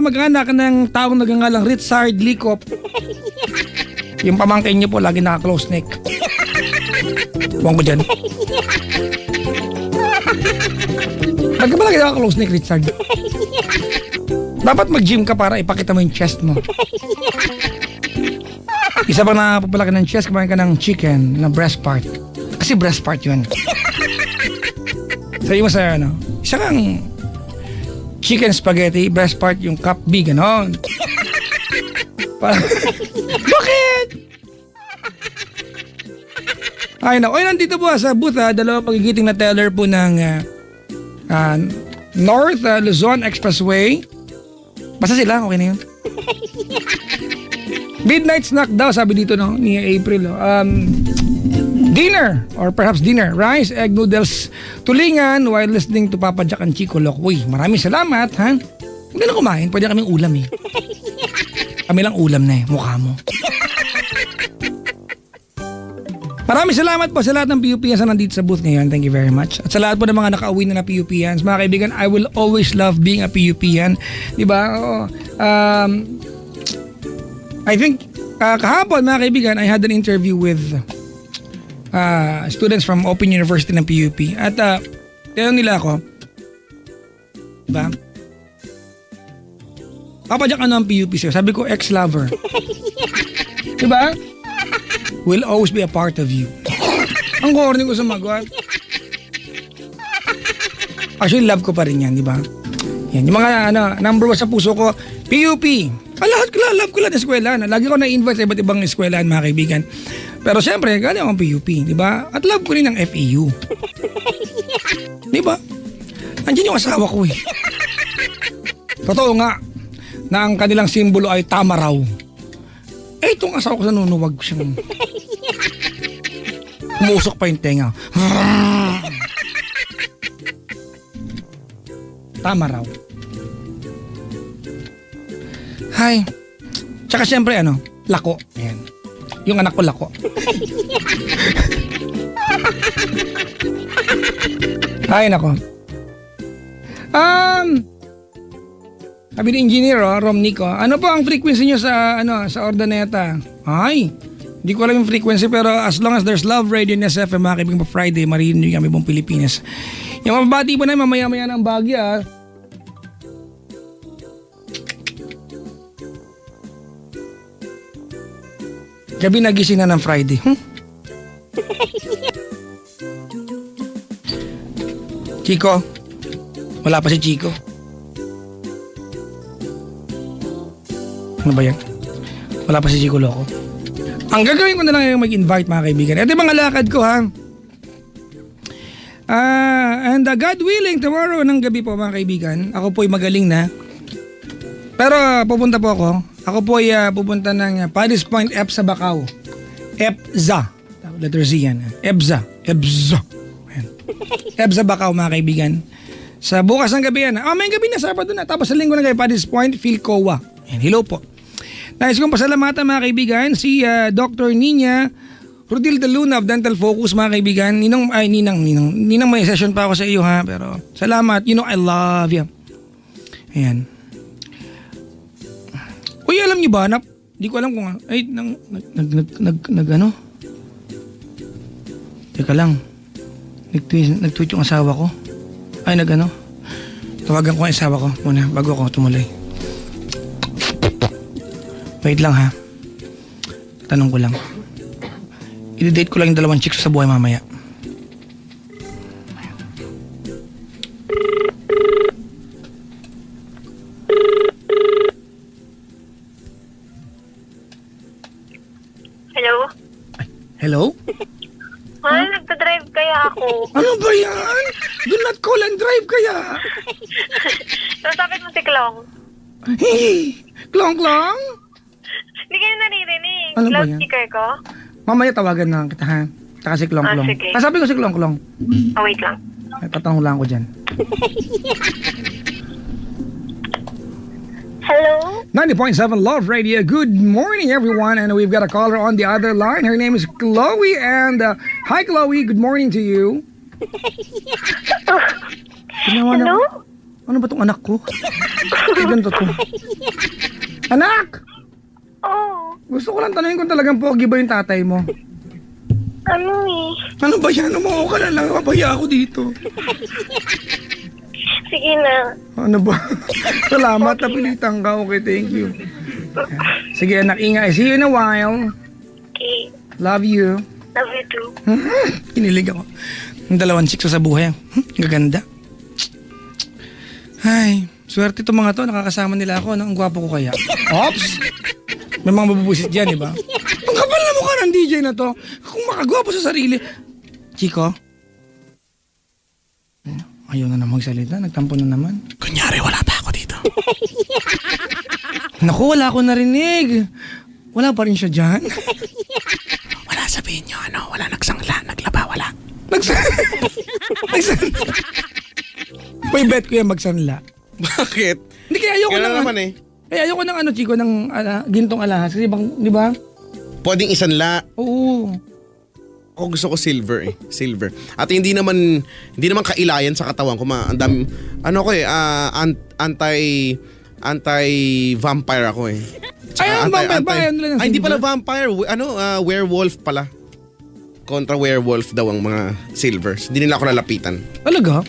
kamag-anak ng taong nagangalang Richard Licop. Yung pamangkin niyo po, lagi naka-close neck. Buwan ko dyan. Ba't ka ba lagi naka-close neck, Richard? Dapat mag-gym ka para ipakita mo yung chest mo. Isa pang napapalaki ng chest, kumain ka ng chicken, ng breast part. Kasi breast part yun. Sabi mo sa ano, isa kang chicken spaghetti, breast part yung cup B, gano'n. Bakit? Ay na, nandito po sa booth, dalawang pagigiting na teller po ng North Luzon Expressway. Basta sila, okay na yun. Midnight snack daw, sabi dito no, ni April. Dinner, or perhaps dinner, rice, egg noodles, tulingan while listening to Papa Jack and Chico Loco. Uy, maraming salamat, ha? Hindi na kumain, pwede kaming ulam eh. Kami lang ulam na eh, mukha mo. Maraming salamat po sa lahat ng PUPians na nandito sa booth ngayon. Thank you very much. At sa lahat po ng mga nakauwi na PUPians, mga kaibigan, I will always love being a PUPian. Diba? I think, kahapon mga kaibigan, I had an interview with students from Open University ng PUP. At tinanong nila ako, diba? Papa Jack, ano ang PUP sa'yo? Sabi ko, ex-lover. Diba? Will always be a part of you. Ang corny ko sumagot. Actually, love ko pa rin yan, diba? Yan, yung mga number 1 sa puso ko, PUP. Lahat ko lang, love ko lang ng eskwelahan. Lagi ko na-invite sa iba't ibang eskwelahan, mga kaibigan. Pero siyempre, galing akong PUP, di ba? At love ko rin ang FEU. Di ba? Andiyan yung asawa ko eh. Totoo nga, na ang kanilang simbolo ay tama raw. Eh, itong asawa ko sa nunuwag siyang... Umusok pa yung tenga. Tama raw. Hay. Tsaka siyempre, lako. Ayan. Yung anak ko lako. Ay, nako. Sabi ni Engineer Rom Nico, ano po ang frequency nyo sa sa Ordaneta? Ay, hindi ko alam yung frequency, pero as long as there's Love Radio in SFM, mga kaibigan pa Friday, marinig nyo kami buong Pilipinas. Yung mababati po na mamaya-maya ng Baguio. Gabi nagising na ng Friday. Chico, wala pa si Chico. Ano ba yan? Wala pa si Chico Loco. Ang gagawin ko na lang yung mag-invite, mga kaibigan. Ito yung mga lakad ko, ha? And God willing, tomorrow ng gabi po, mga kaibigan, ako po'y magaling na. Pero pupunta po ako. Ako po'y pupunta ng Paddy's Point, EPSA, Bacau. EPSA. Letter Z yan. EPSA. Ayan. EPSA, Bacau, mga kaibigan. Sa bukas ng gabi yan. May gabi na, Sabado na. Tapos sa linggo na kayo, Paddy's Point, Philcoa. Ayan, hello po. Nais kong pasalamatan, mga kaibigan, si Dr. Nina Rodil de Luna of Dental Focus, mga kaibigan. Ninang, may session pa ako sa iyo, ha. Pero salamat. You know, I love you. Ayan. Uy, alam niyo ba, di ko alam kung, Teka lang. Nag-tweet yung asawa ko. Ay, tawagan ko ang asawa ko muna bago ako tumuloy. Wait lang, ha. Tanong ko lang. I-date ko lang yung 2 chicks sa buhay mamaya. Hello? Hello? Nagda-drive kaya ako. Ano ba yan? Do not call and drive kaya. Nasapit mo si Klong. Hey! Klong-klong? Hindi kayo naririnig. Ano ba yan? Loudspeaker ko. Mamaya tawagan na kita, ha? Taka si Klong-klong. Sige. Sabi ko si Klong-klong. Wait lang. Tatanong lang ko dyan. Hello? 90.7 Love Radio. Good morning, everyone. And we've got a caller on the other line. Her name is Chloe. And hi, Chloe. Good morning to you. Hello? Ano ba tong anak ko? Ganito to. Anak! Oo. Gusto ko lang tanungin kung talagang pogi ba yung tatay mo. Ano eh? Ano ba yan? Umuho ka na lang. Mabaya ako dito. Sige na. Ano ba? Salamat. Napilitan ka. Okay, thank you. Sige anak, ingay. See you in a while. Okay. Love you. Love you too. Kinilig ako. Ang dalawang chicks sa buhay. Gaganda. Ay, swerte itong mga to. Nakakasama nila ako. Ang gwapo ko kaya. Ops! May mga mabubusit dyan, di ba? Ang kapal na mukha ng DJ na to. Kung makagwapo sa sarili. Chico? Ayaw na naman magsalita. Nagtampo na naman. Kunyari, wala pa ako dito. Naku, wala ako narinig. Wala pa rin siya dyan. Wala, sabihin nyo, wala nagsangla, naglaba, wala. Nagsanla. May bet ko yan magsanla. Bakit? Hindi, kaya ayoko Kaya ng naman eh. Kaya ayoko ng Chico, ng gintong alahas. Kasi bang, di ba? Pwedeng isanla. Oo. Ako gusto ko silver eh. Silver. At hindi naman kailayan sa katawan ko. Ang dami, anti-vampire ako eh. Ay, ang vampire ba? Ayaw nila ng Ay, hindi silver? pala vampire. Werewolf pala. Kontra werewolf daw ang mga silvers. Hindi nila ako lalapitan. Talaga?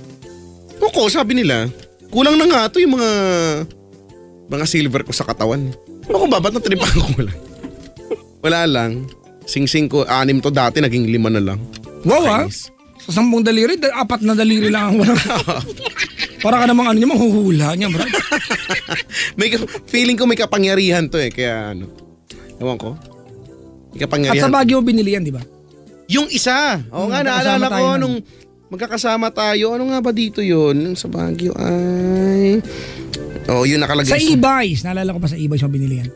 Oo, sabi nila. Kulang na nga ito yung mga silver ko sa katawan. Ano ko ba? Ba't natripan ko lang? Wala lang. Sing-sing ko, 6 to dati, naging 5 na lang. Wow ha? Kainis. Sa 10 daliri, 4 na daliri lang ang wala. Para ka namang manghuhula niya, bro. Feeling ko may kapangyarihan to eh. Kaya ewan ko. May At kapangyarihan. sa Baguio binili yan, di ba? Yung isa. Oo nga, magkakasama naalala tayo ko nun. nung magkakasama tayo. Ano nga ba dito yun? Yung sa Baguio ay... yun nakalagay. Sa e-buys. Naalala ko pa sa e-buys yung binili yan.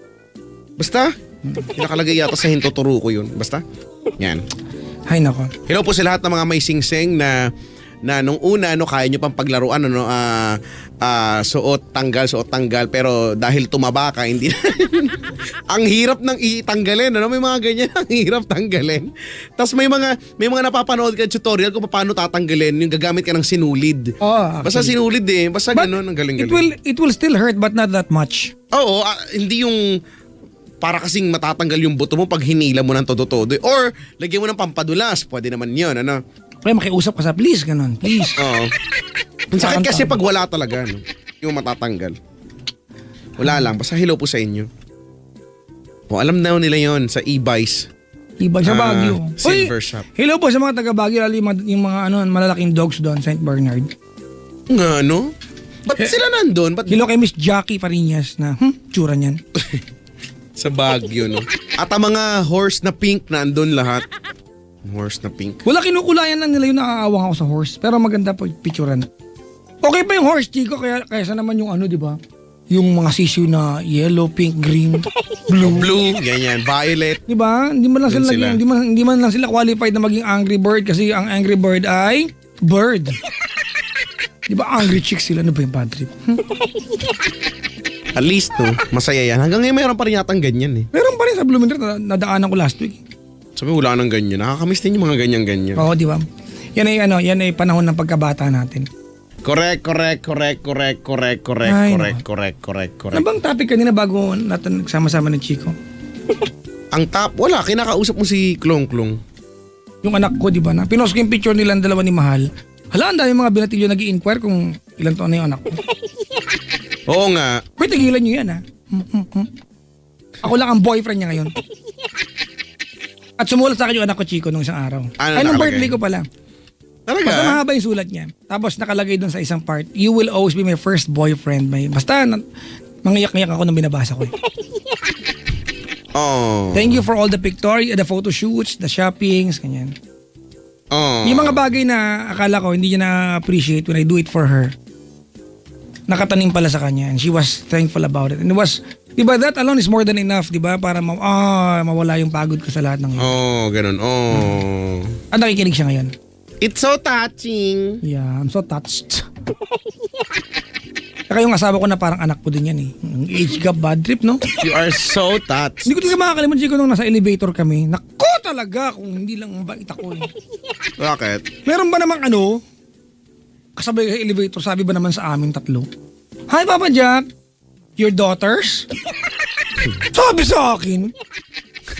Basta? Yung nakalagay yata sa hintuturo ko yun. Basta? Yan. Ay, nako. Hello po sa lahat ng mga may singsing na nung una kaya nyo pang paglaruan suot tanggal pero dahil tumaba ka hindi ang hirap nang itanggalin may mga ganyan ang hirap tanggalin. Tapos may mga napapanood ka tutorial kung paano tatanggalin yung gagamit ka ng sinulid. Basta sinulid basta gano'n ang galing-galing. It will still hurt but not that much. Oo, hindi yung para kasing matatanggal yung buto mo pag hinila mo ng todo-todo. Or, lagyan mo ng pampadulas. Pwede naman yun, Kaya makiusap ka sa please, ganun. Please. Oo. Ang sakit kasi pag wala talaga, yung matatanggal. Wala lang. Basta hello po sa inyo. Alam na nila yon sa e-buys. E-buys sa Baguio. Silver shop. Hello po sa mga taga Baguio, lalo yung mga malalaking dogs doon, St. Bernard. Nga, no? Ba't sila nandun? Hello kay Miss Jackie Fariñas na, tsura niyan. Sa Baguio, no? At ang mga horse na pink na andun lahat. Horse na pink. Wala, kinukulayan lang nila yung naaawang ako sa horse. Pero maganda po picturean. Okay pa yung horse, Chico. Kaysa naman yung di ba? Yung mga sisiw na yellow, pink, green, blue. Blue, ganyan. Violet. Di ba? Hindi man lang Dun sila, sila. hindi man lang sila qualified na maging angry bird kasi ang angry bird ay bird. Di ba angry chicks sila? Ano ba yung bad trip? At least, no? Masaya yan. Hanggang ngayon mayroon pa rin yatang ganyan eh. Meron pa rin sa Bloomington na nadaanan ko last week. Sabi wala nang ganyan. Nakakamiss din yung mga ganyan-ganyan. Oo, di ba? Yan ay panahon ng pagkabata natin. Correct. Ay, Ano bang topic kanina bago natin nagsama-sama ng Chico? Ang top, wala. Kinakausap mo si Klong Klong. Yung anak ko, di ba? Na pinost ko yung picture nilang dalawa ni Mahal. Hala, ang dami mga binatilyo nag-i-inquire kung ilang taon na yung anak ko. Oo nga. Hoy, tigilan nyo yan, ha? Ako lang ang boyfriend niya ngayon. At sumulat sa akin yung anak ko, Chico, nung isang araw. Ay, nung birthday ko pala. Talaga? Basta mahaba yung sulat niya. Tapos nakalagay dun sa isang part, you will always be my first boyfriend. Basta, mangiyak-ngiyak ako nung binabasa ko. Oh. Thank you for all the the photo shoots, the shoppings, ganyan. Oh. Yung mga bagay na akala ko hindi niya na-appreciate when I do it for her. Nakatanim pala sa kanya and she was thankful about it. And it was, di ba, that alone is more than enough, di ba? Para mawala yung pagod ko sa lahat ng yun. Oh, ganun. Oh. At nakikinig siya ngayon. It's so touching. Yeah, I'm so touched. Saka yung asawa ko na parang anak ko din yan eh. Ang age gap, bad trip, no? You are so touched. Hindi ko talaga makakalimutan, Chico, nung nasa elevator kami. Naku talaga kung hindi lang mabait ako eh. Bakit? Meron ba namang kasabay sa elevator, sabi ba naman sa amin tatlo, "Hi, Papa Jack, your daughters?" Sabi sa akin.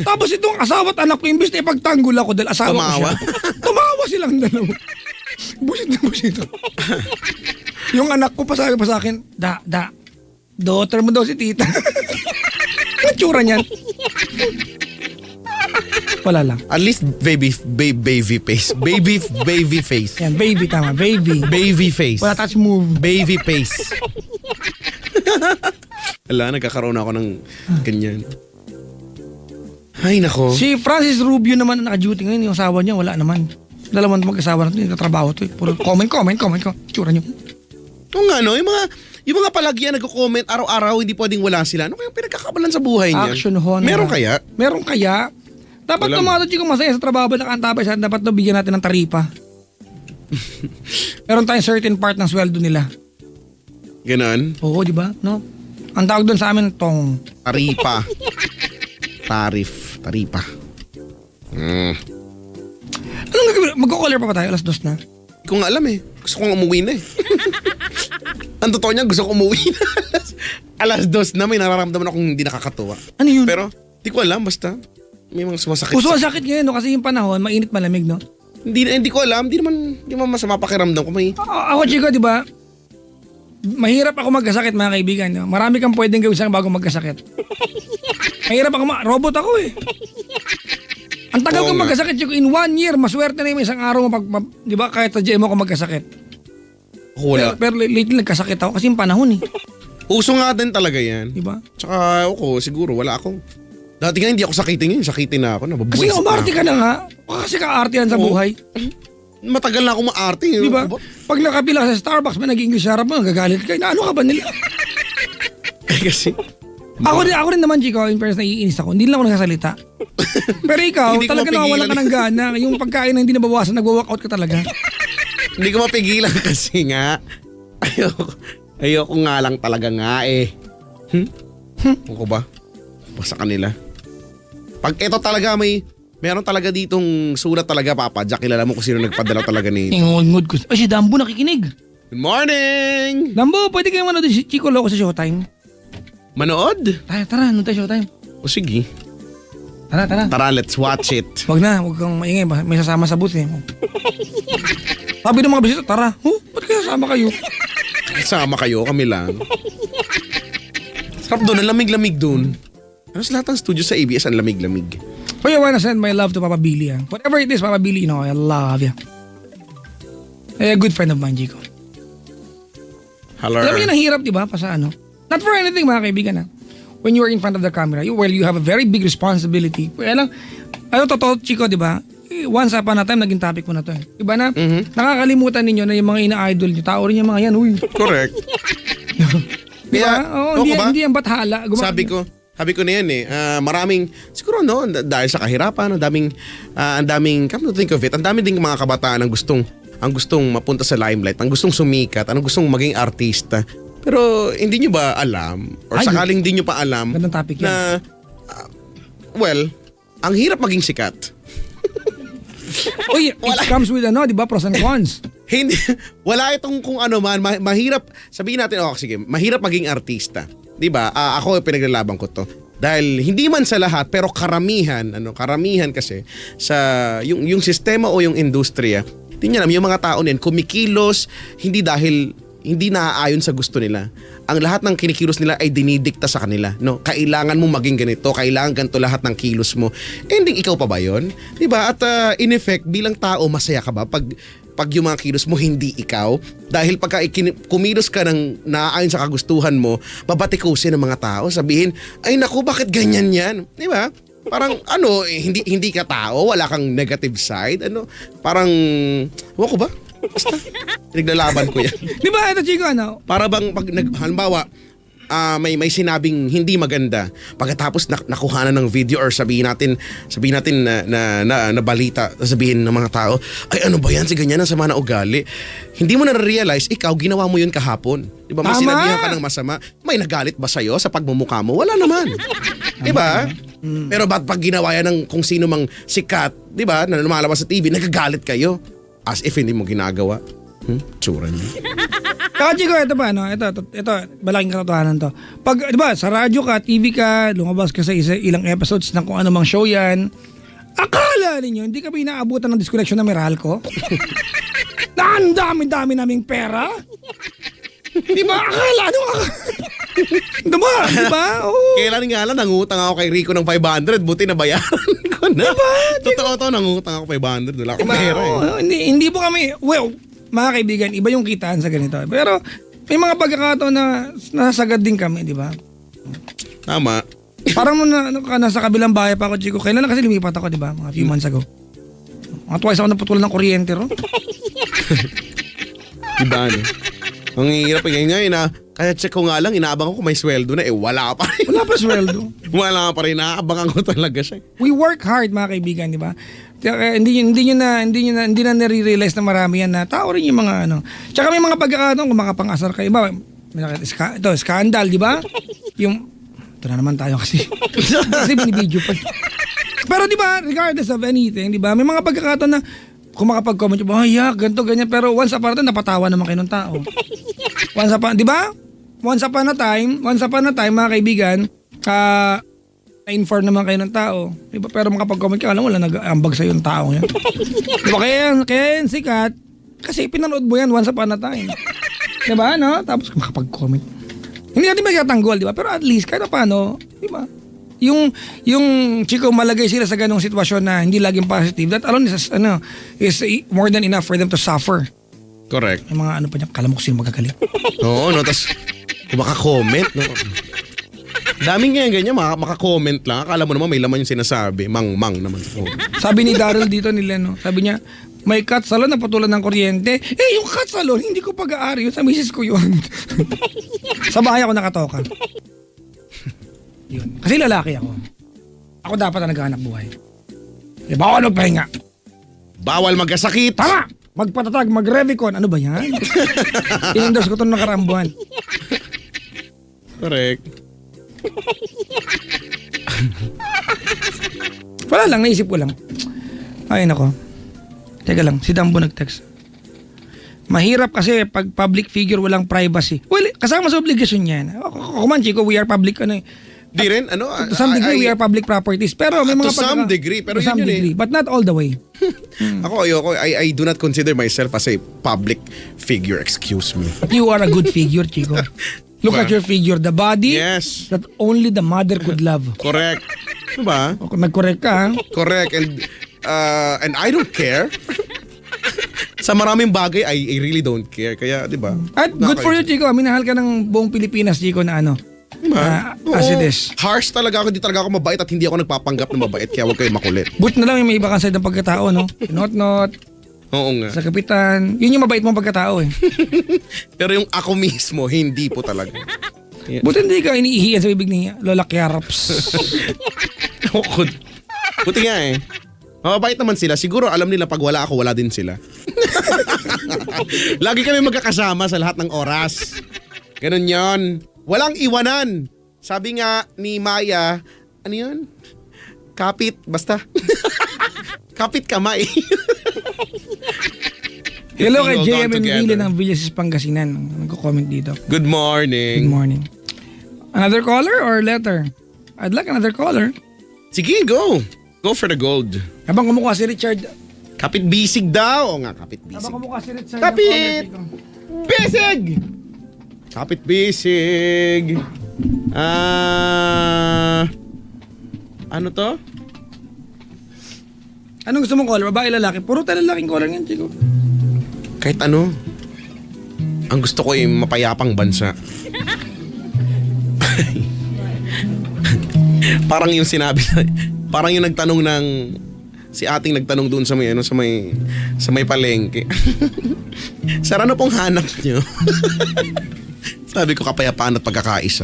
Tapos itong asawa at anak ko, imbis na ipagtanggol ako dahil asawa ko siya. Tumawa silang dalawa. Busit na busit. Yung anak ko pa sabi pa sa akin, daughter mo daw si tita. Ang tsura niyan. Wala lang. At least baby face. Baby face. Yan, baby tama, baby. Baby face. Wala touch move. Baby face. Wala, nagkakaroon ako ng ganyan. Ay, nako. Si Francis Rubio naman na naka-duty ngayon, yung asawa niya, wala naman. Dalawang mag-asawa na ito, nagtatrabaho ito. Puro comment. Tsura niyo. Oo nga, no? Yung mga palagyan nagko-comment araw-araw, hindi pwedeng wala sila. Ano kaya pinagkakabalan sa buhay niyan? Action Honda. Meron kaya? Meron kaya? Dapat Wala. tumato chiko masaya sa trabaho, nakantabay siya, dapat to bigyan natin ng taripa. Meron tayong certain part ng sweldo nila. Ganon. Oo, di ba? No? Ang tawag doon sa amin, tong. Taripa. Taripa. Anong gagawin? Magko-caller pa tayo, alas 2 na. Hindi ko nga alam eh. Gusto kong umuwi na eh. Ang totoo niya, gusto kong umuwi na. Alas 2 na, may nararamdaman akong hindi nakakatuwa. Ano yun? Pero, di ko alam, basta may mga sumasakit. Puso ang sakit ngayon, no? Kasi yung panahon, mainit malamig, no? Hindi ko alam, hindi naman masama pakiramdam ko. May... Ako, Chico, di ba? Mahirap ako magkasakit, mga kaibigan. No? Marami kang pwedeng gawin sa bago magkasakit. Mahirap ako, robot ako eh. Ang tagal kong magkasakit, Chico, in 1 year, maswerte na yung isang araw mo, di ba, kahit sa GM ako magkasakit. Wala. Pero lately nagkasakit ako kasi yung panahon eh. Uso nga din talaga yan. Di ba? Tsaka ako, siguro, wala akong... Dati nga hindi ako sakitin yun, sakitin na ako. Kasi nga umarte ka na nga. Kasi ka-arte yan sa buhay. Matagal na ako maarte. Di ba? Pag nakapila sa Starbucks, may nag-English harap mo, nagagalit ka. Na ano ka ba nila? Kasi... Ako rin naman, Chico, in fairness, naiinis ako. Hindi lang ako nagsasalita. Pero ikaw, Hindi ko talaga mapigilan. nawalan ka ng gana. Yung pagkain na hindi nabawasan, nagwa-walkout ka talaga. Hindi ko mapigilan kasi nga. Ayoko nga lang talaga nga eh. Ako ba? Basta kanila. Pag ito talaga meron talaga ditong sulat talaga, Papa Jack, kilala mo kung sino nagpadala talaga ni... Ingod ko. Ay, si Dambo nakikinig. Good morning! Dambo, pwede kayo manood si Chico Loco sa Showtime. Manood? Tara, nung tayo Showtime. O sige. Tara. Tara, let's watch it. Wag kang maingay. May sasama sa booth eh. Sabi ng mga bisita, tara. Ba't kaya sasama kayo? Sama kayo, kami lang. Sarap doon, ang lamig-lamig doon. Ano sa lahat ng studio sa ABS, ang lamig-lamig. But I wanna send my love to Papa Billy. Whatever it is, Papa Billy, I love you. A good friend of mine, Chico. Hello. Alam mo yun, ang hirap, di ba? Not for anything, mga kaibigan. When you are in front of the camera, you have a very big responsibility. Kaya lang, totoo, Chico, di ba? Once upon a time, naging topic mo na to. Iba na, nakakalimutan ninyo na yung mga ina-idol nyo, tao rin yung mga yan, uy. Correct. Di ba? Oo, hindi yan bathala. Sabi ko na yan eh, maraming, siguro no, dahil sa kahirapan, ang daming, come to think of it, ang daming ding mga kabataan ang gustong mapunta sa limelight, ang gustong sumikat, ang gustong maging artista. Pero hindi nyo ba alam, or sakaling hindi nyo pa alam, gandang topic yan. na, ang hirap maging sikat. Uy, it comes with di ba, pros and cons. Hindi, wala itong kung ano man, mahirap, sabihin natin, sige, mahirap maging artista. 'Di ba? Ako pinaglalaban ko 'to. Dahil hindi man sa lahat pero karamihan kasi sa yung sistema o yung industriya. Tingnan naman yung mga tao niyan kumikilos hindi dahil hindi naaayon sa gusto nila. Ang lahat ng kinikilos nila ay dinidikta sa kanila, no? Kailangan mo maging ganito, kailangan ganito lahat ng kilos mo. Ending ikaw pa ba 'yon? 'Di ba? At in effect bilang tao masaya ka ba pag yung mga kilos mo hindi ikaw? Dahil pagka kumilos ka ng naaayon sa kagustuhan mo, babatikusin ng mga tao, sabihin, ay naku, bakit ganyan yan? Di ba? Parang hindi ka tao, wala kang negative side, parang, ko ba? Basta, naglalaban ko yan. Di ba ito, Chico, Para bang, halimbawa, may sinabing hindi maganda pagkatapos nakuhanan ng video or sabihin natin na balita, sabihin ng mga tao, ay ano ba yan, si ganyan ang sama na ugali. Hindi mo na-realize ikaw ginawa mo yun kahapon. Di ba? May sinabihan ka ng masama, may nagalit ba sa'yo sa pagmumukha mo? Wala naman. Di ba? Pero ba't pag ginawa yan ng kung sino mang sikat, di ba, na lumalabas sa TV, nagagalit kayo as if hindi mo ginagawa. Tsura niya. Saka Chico, ito ba, no? Ito, malaking katotohanan to. Pag, di ba, sa radyo ka, TV ka, lumabas ka sa ilang episodes ng kung anumang show yan, akala ninyo, hindi kami inaabutan ng disconnection ng Meralco? Na ang dami-dami naming pera? Di ba? Akala, diba? Diba? Oo. Kailan nga lang, nangutang ako kay Rico ng 500, buti na bayaran ko na. Diba? Totoo to, nangutang ako 500, wala akong pera eh. Oo, hindi po kami, well, mga kaibigan, iba yung kitaan sa ganito. Pero may mga pagkakataon na nasagad din kami, di ba? Tama. Parang nasa kabilang bahay pa ako, Chico. Kailan na kasi lumipat ako, di ba? Mga few months ago. Mga twice ako naputulan ng kuryente, ro. Diba, ano? Ang hirap ngayon na, kaya check ko nga lang, inaabang ko kung may sweldo na, wala pa rin. Wala pa sweldo. Wala pa rin, naabangan ko talaga siya. We work hard, mga kaibigan, di ba? Hindi na nare-realize na marami yan na tao rin yung mga ano. Tsaka may mga pagkakataon kung makapangasar ka. Iba, ito, scandal, di ba? Ito na naman tayo kasi. Kasi binibidyo pa. Pero di ba, regardless of anything, di ba? May mga pagkakataon na kung makapag-comment yung, ganito, ganyan. Pero once upon a time, napatawa naman kayo ng tao. Di ba? Once upon a time, mga kaibigan, na-inform naman kayo ng tao. Diba? Pero makapag-comment ka, alam mo, wala nag-ambag sa'yo yung tao yan. Diba? Kaya yan sikat, kasi pinanood mo yan once upon a time. Diba, no? Tapos makapag-comment. Hindi natin magtatanggol, diba? Pero at least, kahit paano, diba? Yung Chico, malagay sila sa ganong sitwasyon na hindi laging positive, that alone is more than enough for them to suffer. Correct. Yung mga pa niya, kalamok sino magagaling. Oo, no? Tapos, kung maka-comment, no? Daming ganyan, maka-comment lang. Akala mo naman may laman yung sinasabi. Mang naman. Oh. Sabi ni Daryl dito nila, no? Sabi niya, may cut salon na patulan ng kuryente. Yung cut salon, hindi ko pag-aari yun. Sa misis ko yun. Sa bahay ako nakatoka. Yun. Kasi lalaki ako. Ako dapat na naghahanap buhay. Bawal magpahinga. Bawal magkasakit. Tama! Magpatatag, mag-revicon. Ano ba yan? In-endorse ko ito ng nakaraang buwan. Correct. Wala lang, naisip ko lang. Ay, nako. Teka lang, si Dambo nag-text. Mahirap kasi pag public figure walang privacy. Well, kasama sa obligasyon yan. Ako man, Chico, we are public, Di rin, ano? To some degree, we are public properties. Pero may mga to some degree, pero to some yun degree, but not all the way. Ako, I do not consider myself as a public figure, excuse me. You are a good figure, Chico. Look at your figure. The body Yes. that only the mother could love. Correct. Diba? O, nag-correct ka, ha? Correct. And I don't care. Sa maraming bagay, I really don't care. Kaya, diba? At good for you, Chico. Minahal ka ng buong Pilipinas, Chico, na as it is. Harsh talaga ako. Hindi talaga ako mabait at hindi ako nagpapanggap na mabait. Kaya huwag kayo makulit. But na lang may iba kang side ng pagkatao, no? Not. Oo nga. Sa kapitan. Yun yung mabait mong pagkatao, eh. Pero yung ako mismo, hindi po talaga. Yeah. Buti hindi ka iniihiyan sa bibig ni Lola Kiaraps. Buti nga eh. Mababait naman sila. Siguro alam nila pag wala ako, wala din sila. Lagi kami magkakasama sa lahat ng oras. Ganun yon. Walang iwanan. Sabi nga ni Maya, ano yun? Kapit, basta. Kapit kamay. Hello kay JM Enrile ng Villasis Pangasinan. Nagko-comment dito. Good morning. Good morning. Another caller or letter? I'd like another caller. Sige, go. Go for the gold. Habang kumukha si Richard. Kapit bisig daw. O nga, kapit bisig. Habang kumukha si Richard. Kapit! Bisig! Kapit bisig. Ano to? Anong gusto mong caller? Babae, lalaki? Puro tayo lalaking caller yan, Chico. Kahit ano. Ang gusto ko ay mapayapang bansa. Parang yung sinabi, parang yung nagtanong ng si ating nagtanong doon sa may palengke. Sir, ano pong hanap nyo? Sabi ko, kapayapaan at pagkakaisa.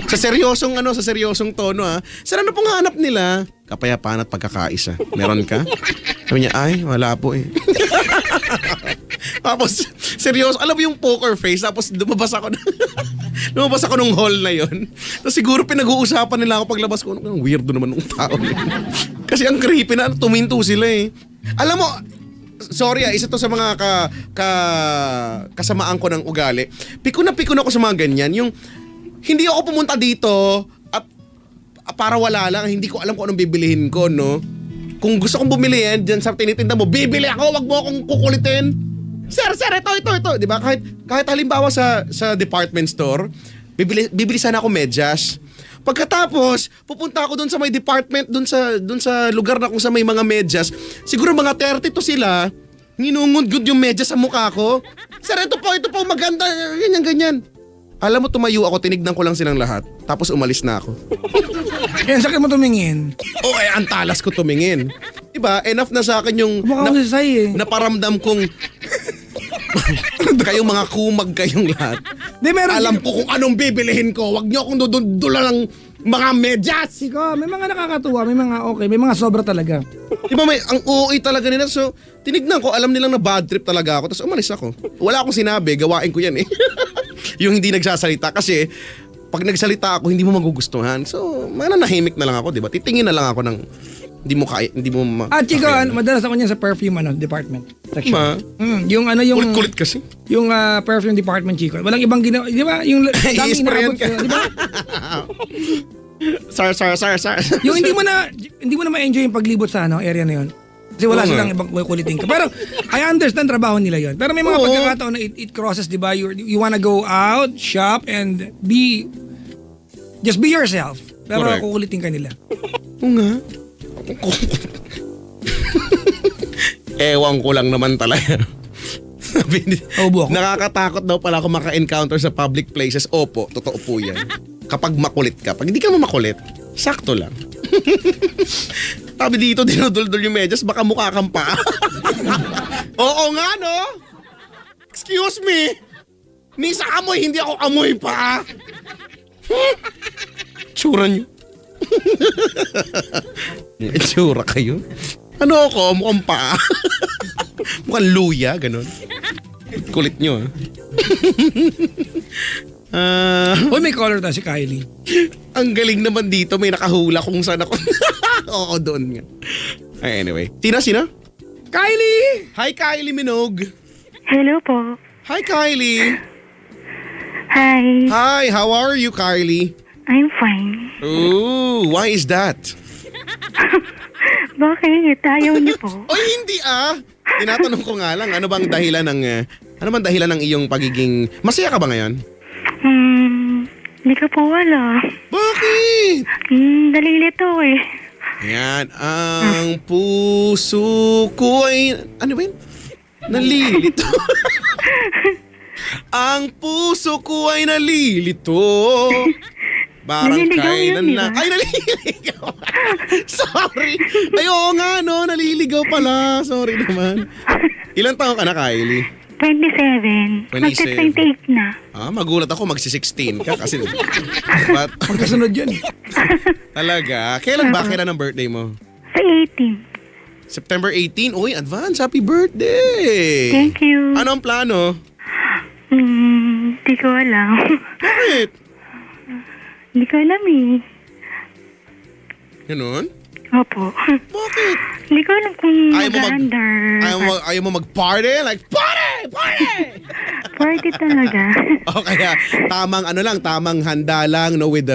Sa seryosong tono Sir, ano pong hanap nila? Kapayapaan at pagkakaisa. Meron ka? Sabi niya, ay, wala po eh. Tapos, seryoso, alam mo yung poker face, tapos lumabas ako nung hall na yon. Tapos siguro pinag-uusapan nila ako paglabas ko, ang weirdo naman ng tao. Kasi ang creepy na, tuminto sila eh. Alam mo, sorry isa to sa mga kasamaan ko ng ugali. Piko na ako sa mga ganyan. Yung hindi ako pumunta dito at para wala lang, hindi ko alam kung anong bibilihin ko, no? Kung gusto kong bumili yan dyan sa tinitinda mo, bibili ako, wag mo akong kukulitin. Sir, ito. Di ba? Kahit halimbawa sa department store, bibili sana ako medyas. Pagkatapos, pupunta ako doon sa may department, doon sa lugar na kung sa may mga medyas. Siguro mga 30 to sila, nginungod-good yung medyas sa mukha ko. Sir, ito po, maganda, ganyan. Alam mo, tumayo ako, tinignan ko lang silang lahat. Tapos umalis na ako. Kaya sakit mo tumingin. Ang talas ko tumingin. Diba, enough na sa akin yung Mukha mo sasay naparamdam kong kayong mga kumag kayong lahat. Di, meron Alam ko kung anong bibilihin ko. Wag niyo akong dudula ng mga medyas. Siko, may mga nakakatuwa, may mga okay, may mga sobra talaga. Diba ang OA talaga nila. So, tinignan ko, alam nilang na bad trip talaga ako. Tapos umalis ako. Wala akong sinabi, gawain ko yan eh. Yung hindi nagsasalita. Kasi, pag nagsalita ako, hindi mo magugustuhan. So, mananahimik na lang ako, diba? Titingin na lang ako ng hindi mo Chico, madalas ako niyan sa perfume department section. Yung kulit kasi. Yung perfume department, Chico. Walang ibang ginawa, di ba? Yung daming inaabot ko, di ba? Sir. Yung hindi mo na ma-enjoy yung paglibot sa area na yun. Kasi wala silang ibang kulitin ka. Pero I understand trabaho nila yun. Pero may mga pagkakataon na it crosses, di ba? You wanna go out, shop, and just be yourself. Pero Correct. kukulitin ka nila. Oo nga. Ewan ko lang naman talaga. Obo ako. Nakakatakot daw pala ako maka-encounter sa public places. Opo, totoo po yan. Kapag makulit ka. Pag hindi ka makulit, sakto lang. Sabi dito, dinuduldul yung medyas, baka mukha kang pa. Oo nga, no? Excuse me. Misa amoy, hindi ako amoy pa. Tsura nyo. Tsura kayo? Ano ako? Mukhang pa. Mukhang luya, ganun. Kulit nyo, Uy, may caller na si Kylie. Ang galing naman dito, may nakahula kung saan ako. Oo, doon nga. Anyway. Sina? Kylie! Hi, Kylie Minogue. Hello po. Hi, Kylie. Hi. Hi, how are you, Kylie? I'm fine. Ooh, why is that? Bakit? Ayaw niyo po? Oy, hindi Tinatanong ko nga lang, ano bang dahilan ng iyong pagiging... Masaya ka ba ngayon? Hindi ko po wala. Bakit? Nalilito eh. Yan, ang puso ko ay... Ano ba yun? Nalilito. Ang puso ko ay nalilito. Parang Naliligaw kailan yun, na... diba? Ay, naliligaw. Sorry. Ay, oo nga, no. Naliligaw pala. Sorry naman. Ilan taon ka na, Kylie? 27. 27. Magsa-28 na. Magulat ako. Magsi-16 ka kasi... But, Pagkasunod yun. talaga. Kailan ba? Kailan ang birthday mo? Sa 18. September 18? Uy, advance. Happy birthday. Thank you. Ano ang plano? Hindi ko alam. Bakit? Hindi ko alam eh. Ganun? Opo. Bakit? Hindi ko alam kung Ayaw mo mag-under. Ayaw mo mag-party? Like, party! Party talaga. O kaya, tamang handa lang, no, with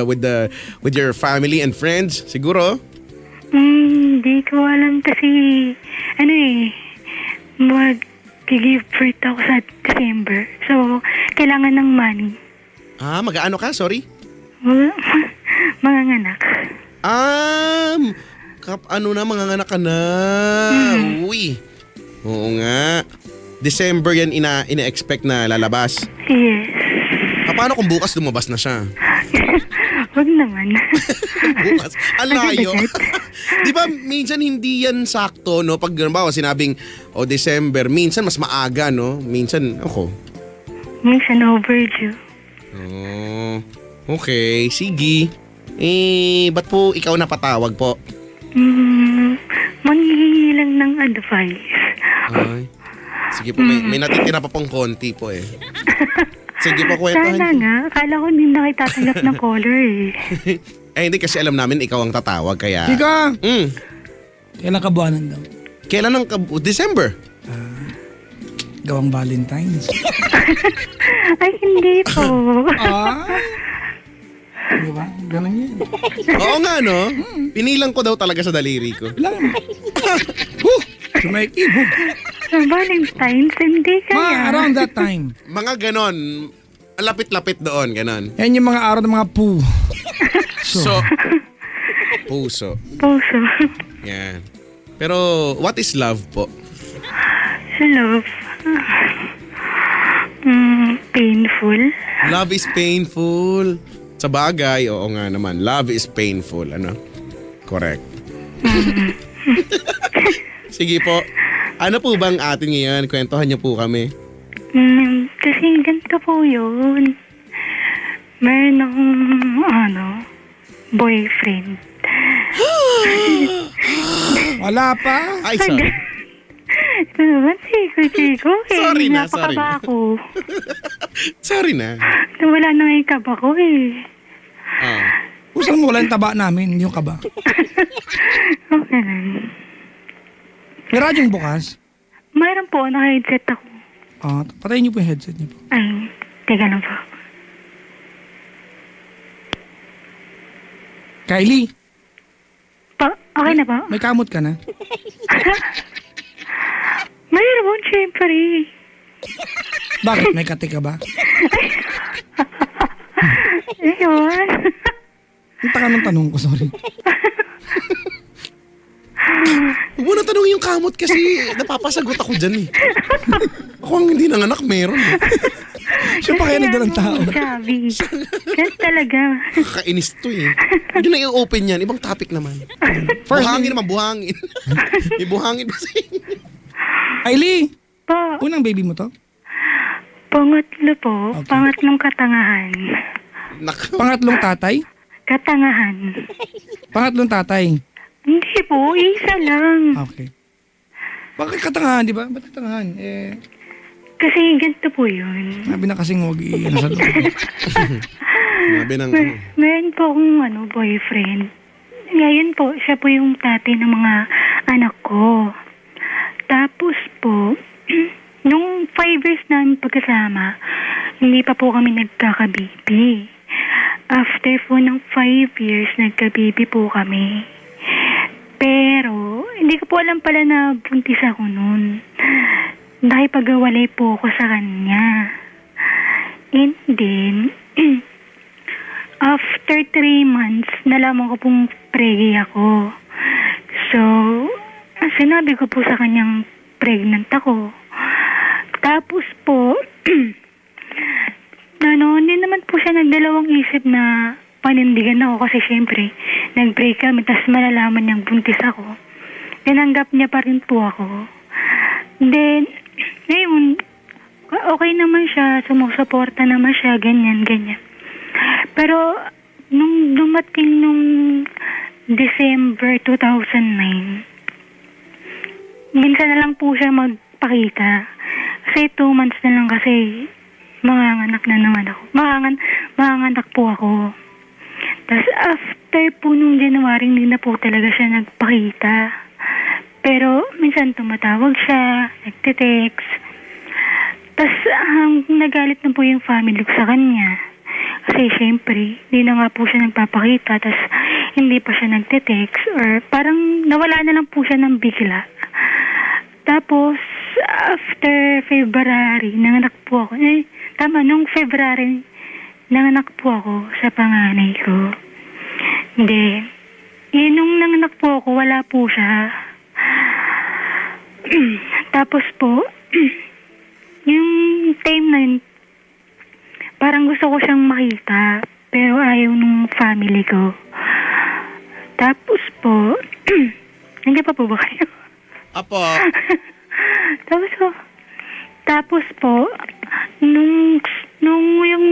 your family and friends, siguro? Hindi ko alam kasi, mag-give birth ako sa December. So, kailangan ng money. Mag-ano ka? Sorry? Mga nganak. Manganganak ka na. Uy. Oo nga. December yan ina-expect na lalabas. Yes. Paano kung bukas lumabas na siya? Huwag naman. Bukas. Ang layo. Di ba minsan hindi yan sakto, no? Pag halimbawa sinabing, December, minsan mas maaga, no? Minsan, Minsan overdue. Oh, okay. Sige. Ba't po ikaw napatawag po? Manghihingi lang ng advice. Ay. Sige po, may natitira pa pong konti po eh. Sige po, kwentahan. Sana nga. Akala ko hindi na kita tatanggap ng caller eh. Hindi kasi alam namin ikaw ang tatawag kaya... Chika! Mm. Kailan kabuanan daw? Kailan ang December? Gawang Valentine's. Ay, hindi po. Di ba? Ganun yun. Oo nga, no? Pinilang ko daw talaga sa daliri ko. Bilang mo. Sumaikin. Sa Valentine's, hindi kaya. Around that time. Mga ganon. Lapit-lapit doon, ganon. Yan yung mga araw ng mga poo. So, puso. Puso. Yan. Pero, what is love po? Sa love. Painful. Love is painful. Sa bagay, oo nga naman. Love is painful. Ano? Correct. Sige po. Ano po bang atin ngayon? Kwentuhan niyo po kami. Kasi ganito po yun. Meron akong, boyfriend. Wala pa. Ay, sorry. Ito naman, Chico. Sorry na, sorry napakaba na. ako. Sorry na. Wala na nga yung kaba ko eh. Saan mo wala yung taba namin, yung kaba? Okay lang. May radyong bukas. Mayroon po, naka-headset ako. Patayin niyo po yung headset niyo po. Ay, teka lang po. Kylie, Okay na ba? may kamot ka na? Mayroon, syempre. Bakit? May kati ka ba? Ayun. Ang taka ng tanong ko, sorry. Huwag mo na tanongin yung kamot kasi napapasagot ako dyan eh. Ako ang hindi nanganak, meron eh. Siya pa kaya nagdalang tao. Gabi. Ganun talaga. Kakainis to eh. Hindi na i-open yan. Ibang topic naman. Buhangin naman, buhangin. May buhangin kasi. Kylie, Po, unang baby mo to? pangatlo po. Okay. Pangatlong katangahan. Pangatlong tatay? Katangahan. Pangatlong tatay. Hindi po, isa lang. Okay. Bakit katangahan, di ba? Ba't katangahan? Kasi ganito po yun. Sabi na kasing huwag i-ano sa loob. Sabi ng... Meron po akong boyfriend. Ngayon po, siya po yung tatay ng mga anak ko. Tapos po, nung 5 years namin pagkasama, hindi pa po kami nagkakabibi. After po ng 5 years, nagkabibi po kami. Pero, hindi ko po alam pala na buntis ako nun. Nakipag-awalay po ako sa kanya. And then, after 3 months, nalaman ko pong pregi ako. So, sinabi ko po sa kanyang pregnant ako. Tapos po, hindi naman po siya nagdalawang isip na panindigan ako kasi syempre, nag-break kami, tapos malalaman niyang buntis ako. Tinanggap niya pa rin po ako. Then, ngayon, okay naman siya, sumusuporta naman siya, ganyan. Pero, nung dumating nung December 2009, minsan na lang po siya magpakita. Kasi 2 months na lang kasi manganganak na naman ako. Manganganak po ako. Tapos after po nung January, hindi na po talaga siya nagpakita. Pero minsan tumatawag siya, nagte-text. Tapos nagalit na po yung family ko sa kanya. Kasi syempre, hindi na nga po siya nagpapakita. Tapos hindi pa siya nagte-text. Or parang nawala na lang po siya ng bigla. Tapos, after February, nanganak po ako. Nung February, nanganak po ako sa panganay ko. Hindi. Nung nanganak po ako, wala po siya. Tapos po, yung time na yun, parang gusto ko siyang makita, pero ayaw nung family ko. Tapos po, hindi pa po ba kayo? Apo. Tapos po, nung yung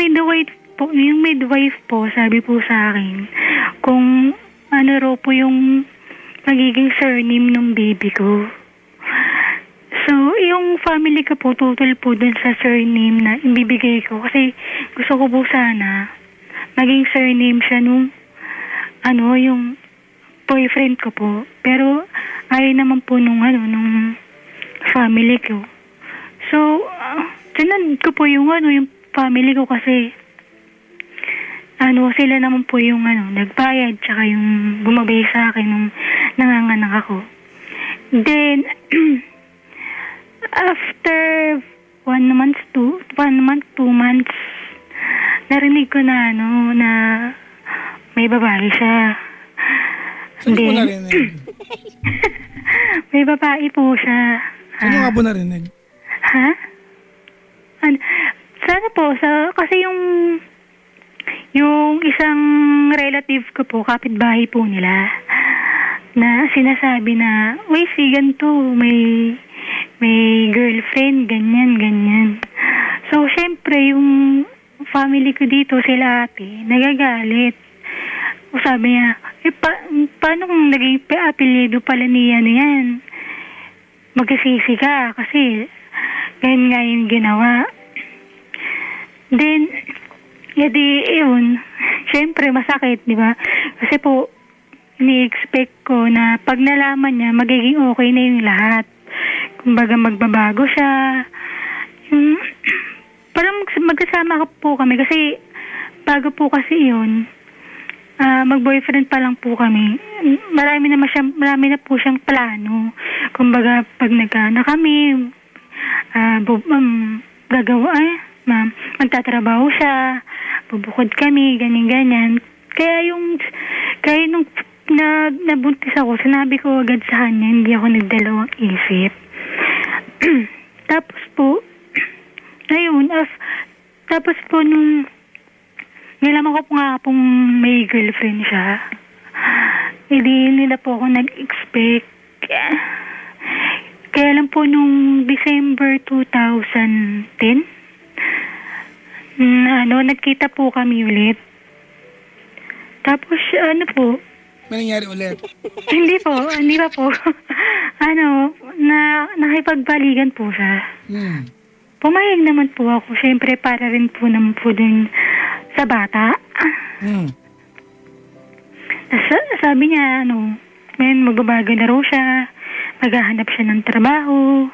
midwife po, sabi po sa akin, kung ano raw po yung magiging surname ng baby ko. So, yung family ko po, tutol po dun sa surname na ibibigay ko. Kasi gusto ko po sana maging surname siya nung yung boyfriend ko po. Pero ayaw naman po nung family ko. So, sinunod ko po yung yung family ko kasi sila naman po yung nagbayad tsaka yung bumabay sa akin nung nanganganak ako. Then, after 1 month, 2 months, narinig ko na na may babae siya. Saan po narinig? May babae po siya. Saan nga po narinig? Ha? Sana po, kasi yung isang relative ko po, kapitbahay po nila, na sinasabi na, uy, si ganito, may girlfriend, ganyan. So, syempre, yung family ko dito, sila ate, nagagalit. O sabi niya, paano kung naging apelyido pala niya yan? Magsisisi ka, kasi ganyan nga yung ginawa. Then, yun, syempre masakit, di ba? Kasi po, ini-expect ko na pag nalaman niya, magiging okay na yung lahat. Kumbaga, magbabago siya. Parang magkasama po kami kasi bago po kasi yun, mag-boyfriend pa lang po kami. Marami na po siyang plano. Kumbaga, pag nagkaanak kami, magtatrabaho siya, bubukod kami, ganyan. Kaya nung nabuntis ako, sinabi ko agad sa kanya, hindi ako nagdalawang isip. Tapos po, tapos po nung nalaman ko po nga pong may girlfriend siya, hindi nila po ako nag-expect. Kaya lang po nung December 2010, nagkita po kami ulit. Tapos, May nangyari ulit? Hindi pa po. Nakipagbaligan po siya. Pumayag naman po ako. Siyempre, para rin po naman po dun sa bata. Sabi niya, magbabago na raw siya. Maghahanap siya ng trabaho.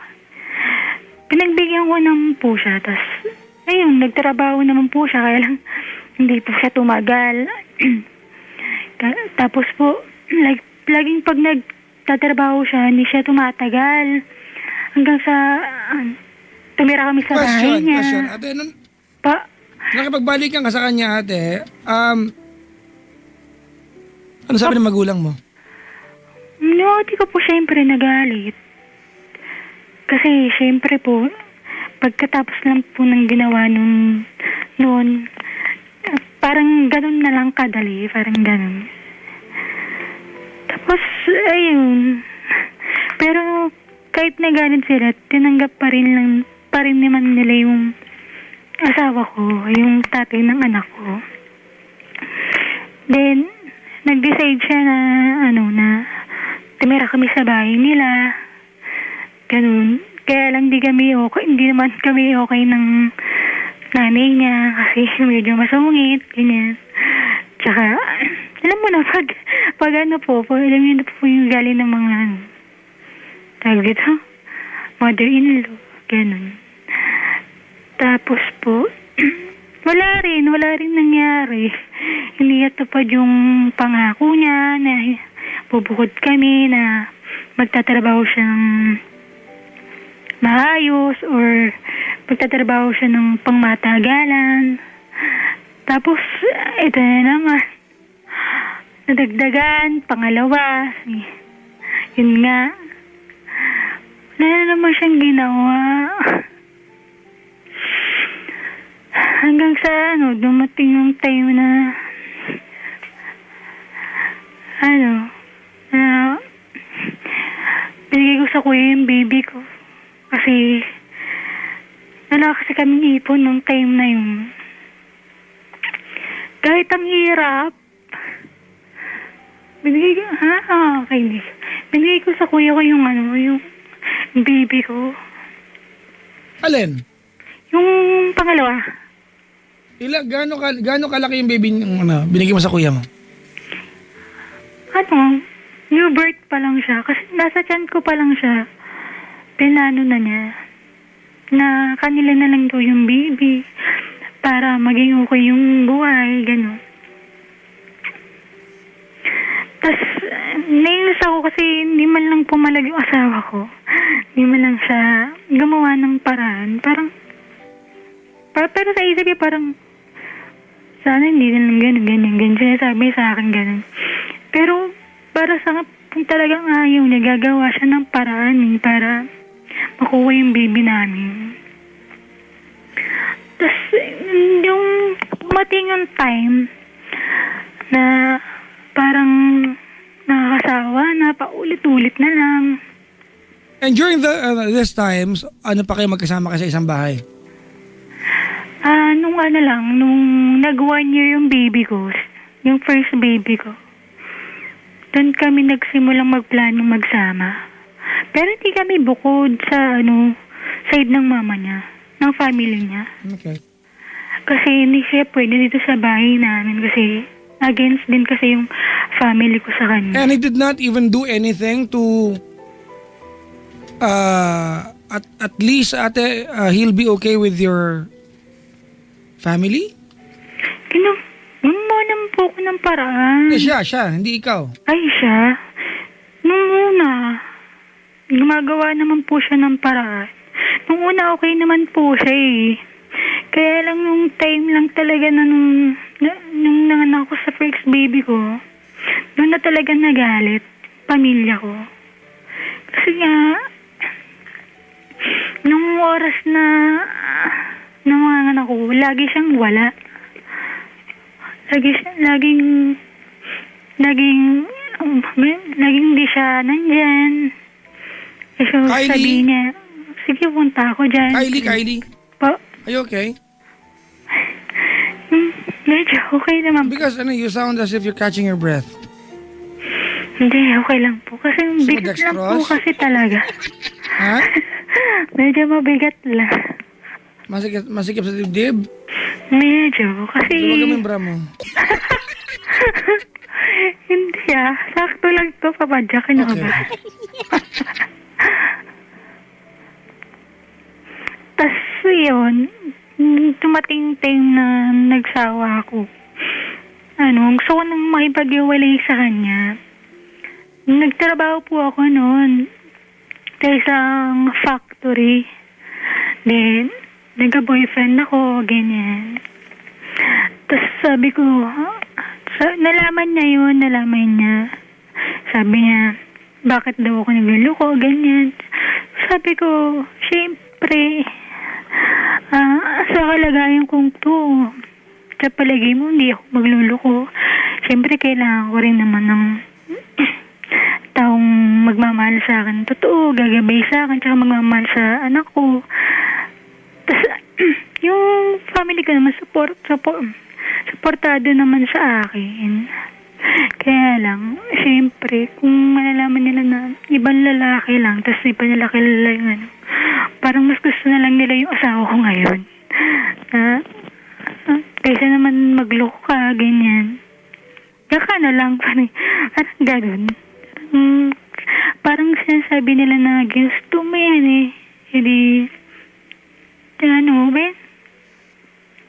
Pinagbigyan ko naman po siya. Tapos, nagtrabaho naman po siya. Kaya lang, hindi po siya tumagal. Tapos po, laging pag nagtatrabaho siya, hindi siya tumatagal. Hanggang sa, tumira kami sa bahay niya. Question. Ate, nakipagbalikan ka sa kanya, ate, ano sabi ng magulang mo? Di ko po syempre nagalit. Kasi syempre po, pagkatapos lang po ng ginawa noon, parang ganun na lang kadali, parang ganun. Tapos, ayun. Pero, kahit nagalit sila, tinanggap pa rin naman nila yung asawa ko, yung tatay ng anak ko. Then, nag-decide siya na tumira kami sa bahay nila. Ganun. Kaya lang hindi naman kami okay ng nanay niya kasi medyo masungit, ganyan. Tsaka, alam mo na, pag alam mo na po yung galing ng mga tawag dito, mother-in-law, ganun. Tapos po, wala rin nangyari. Hindi natupad yung pangako niya na bubukod kami, na magtatrabaho siya ng maayos or magtatrabaho siya ng pangmatagalan. Tapos, ito na naman. Nadagdagan, pangalawa. Yun nga. Wala na naman siyang ginawa. Hanggang sa dumating yung time na binigay ko sa kuya yung baby ko. Kasi wala kasi kaming ipon nung time na yun. Kahit ang hirap, binigay ko sa kuya ko yung baby ko. Alin? Yung pangalawa. Gaano kalaki yung baby binigay mo sa kuya mo? New birth pa lang siya. Kasi nasa tiyan ko pa lang siya. Pinano na niya. na kanila na lang daw yung baby para maging okay yung buhay, gano'n. Tapos, nainis ako kasi hindi man lang pumalag yung asawa ko. Hindi man lang siya gumawa ng paraan. Pero sa isip niya parang, sana hindi na lang ganyan. Sinasabi sa akin ganun. Pero, para sa kung talagang ayaw niya, gagawa siya ng paraan para makuha yung baby namin. Tapos, yung dumating yung time na parang nakakasawa na paulit-ulit na lang. And during these times, ano pa kayo magkasama kayo sa isang bahay? Nung nag 1 year yung baby ko, yung first baby ko, doon kami nagsimulang magplano magsama. Pero hindi kami bukod sa side ng mama niya, ng family niya. Okay. Kasi hindi siya pwede dito sa bahay namin kasi against din kasi yung family ko sa kanya. And he did not even do anything to at least ate, he'll be okay with your family? Gumawa naman po ako ng paraan. Siya, hindi ikaw. Ay, siya? Nung una, gumagawa naman po siya ng paraan. Nung una, okay naman po siya eh. Kaya lang nung time lang talaga na nung nanganak ko sa first baby ko, doon na talaga nagalit pamilya ko. Kasi nga, nung oras na nanganganak ko, lagi siyang wala. Laging hindi siya nandyan. So, sabi niya, sige, punta ako dyan. Kylie. Po? Are you okay? Medyo okay naman. Because you sound as if you're catching your breath. Hindi, okay lang po. Kasi bigat lang po kasi talaga. Ha? Medyo mabigat lang. Masikip sa dibdib? Medyo, kasi... Huwag kami bra mo. Hindi sakto lang to, papadyakin ako ba? Tas yun, tumating time na nagsawa ako. Gusto ko nang makipag-iwalay sa kanya. Nagtrabaho po ako noon sa isang factory. Then, nagka-boyfriend ako, ganyan. Tapos sabi ko, nalaman niya. Sabi niya, bakit daw ako nagluloko, ganyan. Sabi ko, syempre, sa kalagayan kong to, sa palagay mo, hindi ako magluloko. Syempre, kailangan ko rin naman ng taong magmamahal sa akin. Totoo, gagabay sa akin, tsaka magmamahal sa anak ko. Tapos, yung family ko naman, supportado naman sa akin. Kaya lang, siyempre, kung malalaman nila na ibang lalaki lang, tapos ibang lalaki lang, parang mas gusto na lang nila yung asawa ko ngayon. Kaysa naman magloko ka, ganyan. Kaka na lang, parang ganun. Parang sinasabi nila na gusto mo yan eh. Hindi,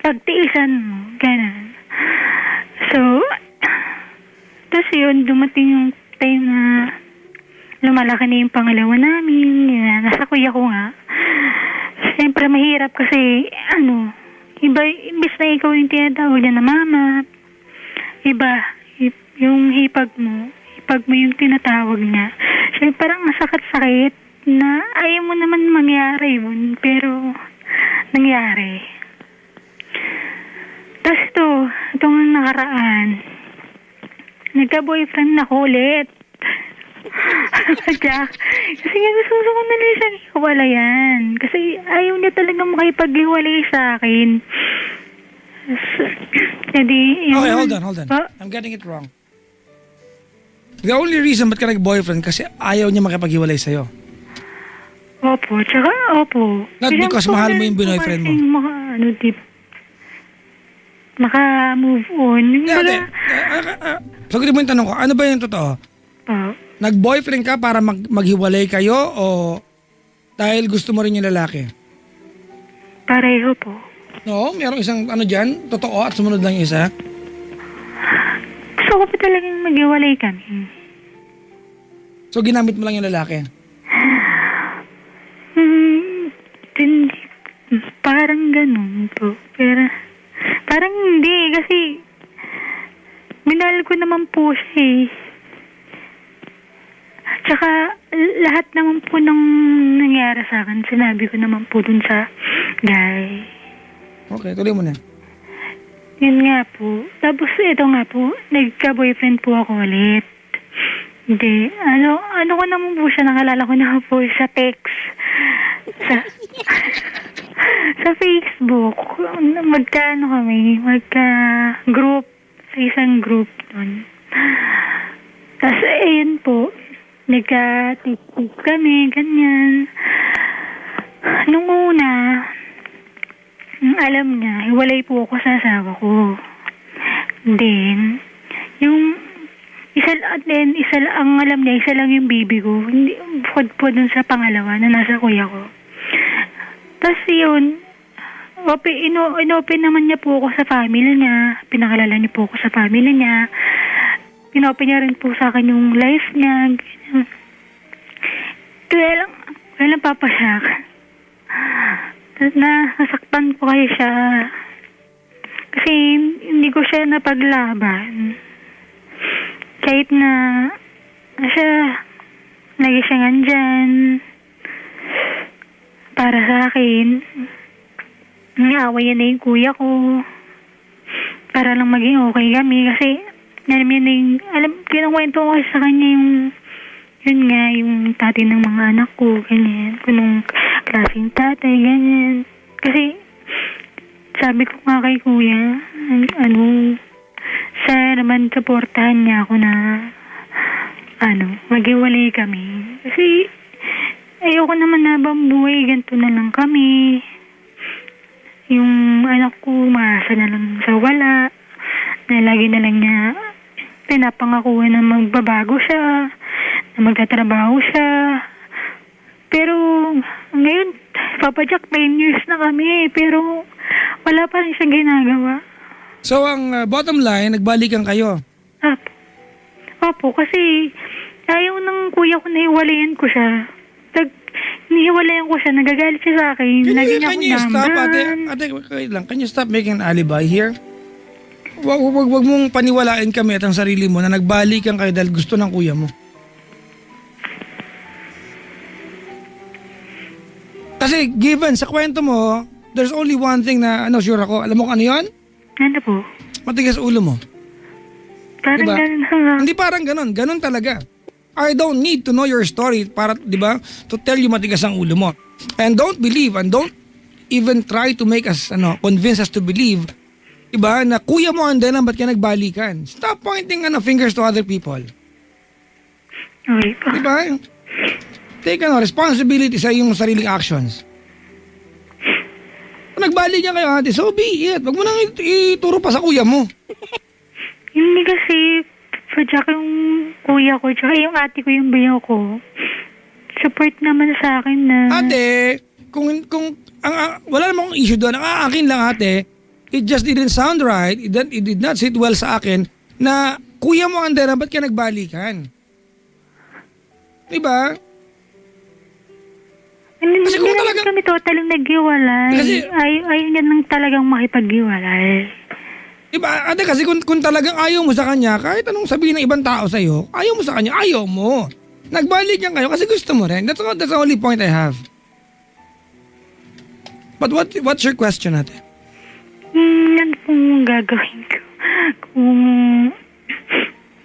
pagtiisan mo, ganun. So, tapos yun, dumating yung time na lumalaki na yung pangalawa namin. Nasa kuya ko nga. Siyempre mahirap kasi, imbes na ikaw yung tinatawag niya na mama. Iba, yung hipag mo yung tinatawag niya. Siyempre parang masakit-sakit na ayaw mo naman mangyari yun, pero nangyari. Tapos itong nakaraan, nagka-boyfriend na ko ulit. Jack. Kasi nga gusto ko na lang siyang hiwalayan. Kasi ayaw niya talaga makipag-hiwalay sa akin. Okay, hold on. I'm getting it wrong. The only reason ba't ka nag-boyfriend kasi ayaw niya makipag-hiwalay sa'yo. Opo, tsaka opo. Not because mahal mo yung boyfriend mo. Maka-move on. Sagutin mo yung tanong ko, ano ba yung totoo? Nag-boyfriend ka para maghiwalay kayo o dahil gusto mo rin yung lalaki? Pareho po. No, merong isang ano dyan, totoo at sumunod lang yung isa. Gusto ko pa talagang maghiwalay kami. So, ginamit mo lang yung lalaki. Hindi. Parang ganun po. Pero, parang hindi. Kasi, minahal ko naman po siya eh. Tsaka, lahat naman po ng nangyari sa akin, sinabi ko naman po dun sa guy. Okay, tuloy mo na. Yun nga po. Tapos, ito nga po, nagka-boyfriend po ako ulit. Hindi. Ano ko naman po siya, nakalala ko naman po sa text. Sa Facebook. Magka-group. Sa isang group nun. Tapos, ayun po. Nagka-text kami, ganyan. Nung una, alam niya, hiwalay po ako sa asawa ko. Then, yung isa ang alam niya, isa lang yung baby ko. Hindi, bukod po dun sa pangalawa na nasa kuya ko. Tapos yun, inopen naman niya po ako sa family niya. Pinakalala niya po ako sa family niya. Inopen niya rin po sa akin yung life niya. Kaya lang papasyak. Tapos nasaktan ko kayo siya. Kasi hindi ko siya napaglaban. Kahit na lagi siya nandyan para sa akin. Niaway na yung kuya ko para lang maging okay kami. Kasi kinukwento ko sa kanya yun nga, yung tatay ng mga anak ko, ganyan. Kunong klaseng tatay, ganyan. Kasi sabi ko nga kay kuya, siya naman supportahan niya ako na maghiwalay kami. Kasi ayoko naman na buhay, ganito na lang kami. Yung anak ko, maasa na lang sa wala. Na lagi na lang niya pinapangakuha na magbabago siya, na magtatrabaho siya. Pero ngayon, Papa Jack, 10 years na kami, pero wala pa rin siya ginagawa. So, ang bottom line, nagbalikan kayo? Opo, kasi ayaw ng kuya ko na hiwalayan ko siya. Nihiwalayan ko siya, nagagalit siya sa akin. Can you stop, ate, wait lang. Can you stop making an alibi here? Wag mong paniwalain kami at ang sarili mo na nagbalikan kayo dahil gusto ng kuya mo. Kasi given sa kwento mo, there's only one thing na sure ako. Alam mo kung ano yun? Ano po? Matigas ulo mo. Parang diba? ganun nga. Hindi parang ganun. Ganun talaga. I don't need to know your story para, di ba, to tell you matigas ang ulo mo. And don't believe and don't even try to make us, convince us to believe, diba, na kuya mo ang dahilan ba't ka nagbalikan. Stop pointing fingers to other people. Okay po. Diba? Take responsibility sa iyong sariling actions. Kung nagbalikan kayo, ate, so be it. Wag mo nang ituro pa sa kuya mo. Hindi kasi, Jack, yung kuya ko, tsaka yung ate ko, yung bayo ko, support naman sa akin na... Ate, kung wala namang issue doon, ang akin lang, ate, it just didn't sound right, it did not sit well sa akin, na kuya mo ang dahilan, ba't ka nagbalikan? Diba? Kasi kung talagang... kami totaling naghiwalay. Kasi... Ayaw niya nang talagang makipaghiwalay. Diba, ate, kasi kung talagang ayaw mo sa kanya, kahit anong sabihin ng ibang tao sa'yo, ayaw mo sa kanya, ayaw mo. Nagbalikan kayo kasi gusto mo rin. That's the only point I have. But what's your question, ate? Yan pong gagawin ko. Kung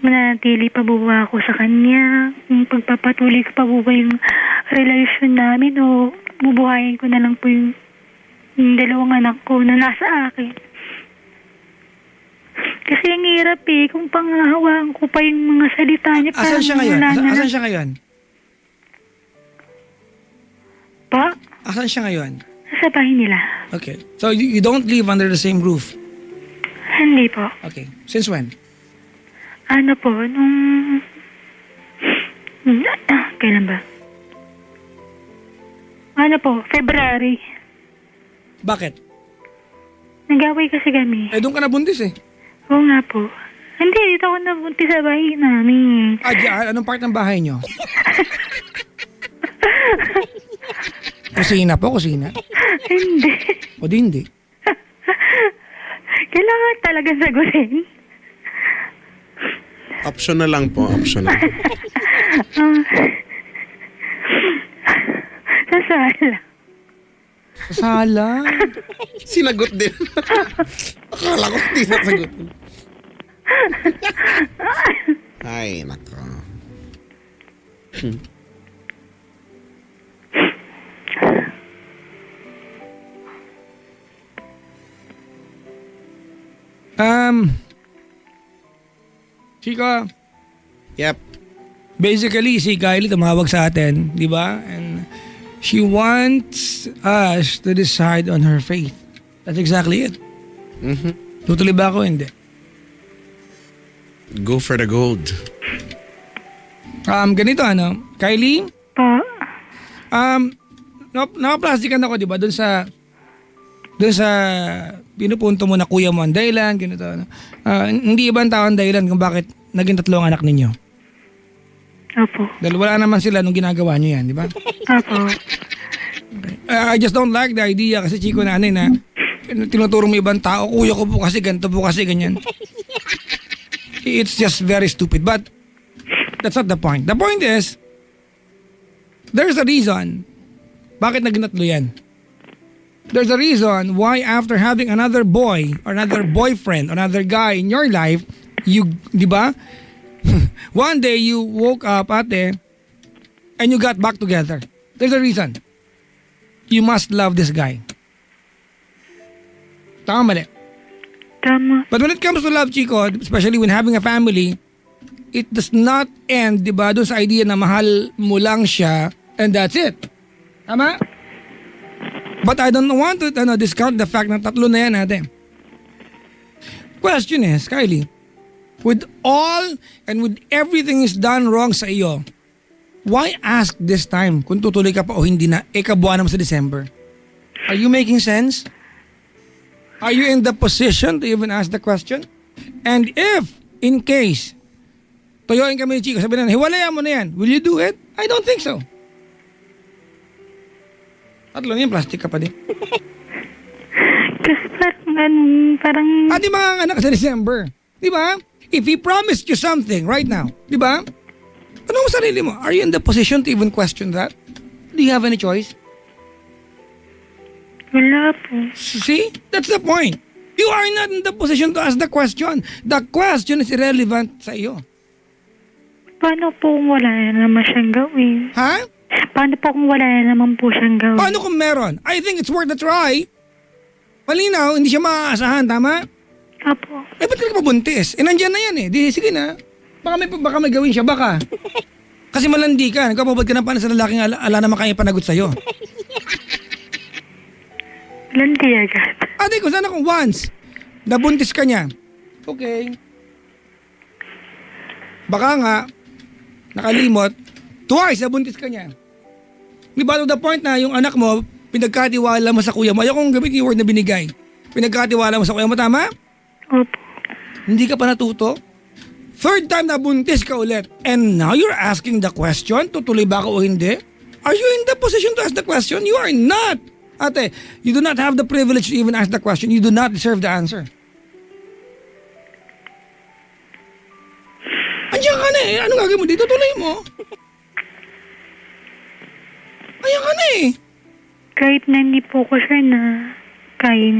manatili pa ba ako sa kanya, kung pagpapatuloy ko pa ba yung relasyon namin o bubuhayin ko na lang po yung dalawang anak ko na nasa akin. Kasi ang hirap kung pangahawaan ko pa yung mga salita niya. Asan siya ngayon? Asan siya ngayon? Pa? Asan siya ngayon? Sa bahay nila. Okay. So you don't live under the same roof? Hindi po. Okay. Since when? Ano po, kailan ba? Ano po, February. Bakit? Nag-away kasi kami. Eh, doon ka nabuntis eh. Oo nga po. Hindi, dito ako nabuntis sa bahay namin. Diyan, anong part ng bahay nyo? Kusina po, kusina. Hindi. O di hindi. Kailangan talaga sagutin. Optional lang po, optional. Sa sala. Sala. Sinagot din. Akala ko hindi nasagot. Ay, nako. Chika, Yep. basically si Kylie tumawag sa atin, di ba? And she wants us to decide on her faith. That's exactly it. Tutuloy ba ako? Hindi. Go for the gold. Ganito Kylie, Po. nakaplastikan ako, di ba? Doon sa pinupunto mo na kuya mo ang dahilan, ganito. Hindi ibang tao ang dahilan kung bakit naging 3 ang anak ninyo. Opo. Dahil wala naman sila nung ginagawa nyo yan, di ba? Opo. I just don't like the idea kasi Chico nanay na tinuturo mo ibang tao, kuya ko po kasi ganito po kasi ganyan. It's just very stupid. But that's not the point. The point is, there's a reason bakit naging 3 yan. There's a reason why after having another boy or another boyfriend or another guy in your life, di ba? One day you woke up, ate, and you got back together. There's a reason. You must love this guy. Tama mali. Tama. But when it comes to love, Chico, especially when having a family, it does not end, di ba, doon sa idea na mahal mo lang siya and that's it. Tama? But I don't want to discount the fact na 3 na yan natin. Question is, Kylie, with all and with everything is done wrong sa iyo, why ask this time kung tutuloy ka pa o hindi na kabuuan naman sa December? Are you making sense? Are you in the position to even ask the question? And if, in case, toyoin kami ni Chico, sabi na, hiwalayan mo na yan, will you do it? I don't think so. 3 yan, plastic ka pa din. Kasi parang... At di mga anak sa December. Di ba? If he promised you something right now, di ba? Ano mo sarili mo? Are you in the position to even question that? Do you have any choice? Wala po. See? That's the point. You are not in the position to ask the question. The question is irrelevant sa iyo. Paano po kung wala na naman siyang gawin? Ha? Paano po kung wala na naman po siyang gawin? Paano kung meron? I think it's worth a try. Malinaw, hindi siya maaasahan, tama? Opo. Eh, ba't ka pabuntis? Eh, nandyan na yan eh. Di, sige na. Baka may gawin siya, baka. Kasi malandi ka. Nagkapabad ka na paano sa lalaking ala naman kaya panagot sa'yo. Landi agad. Ate ko, sana kung once, nabuntis ka niya. Okay. Baka nga, nakalimot, twice nabuntis ka niya. Di ba to the point na yung anak mo, pinagkatiwala mo sa kuya mo. Ayaw kong gamitin yung word na binigay. Pinagkatiwala mo sa kuya mo, tama? Opo. Hindi ka pa natuto? 3rd time na buntis ka ulit. And now you're asking the question, tutuloy ba ako o hindi? Are you in the position to ask the question? You are not. Ate, you do not have the privilege to even ask the question. You do not deserve the answer. Andiyan ka na eh. Anong gagawin mo dito? Tuloy mo. Ayan ka na eh. Kahit na hindi po ko sure na kahit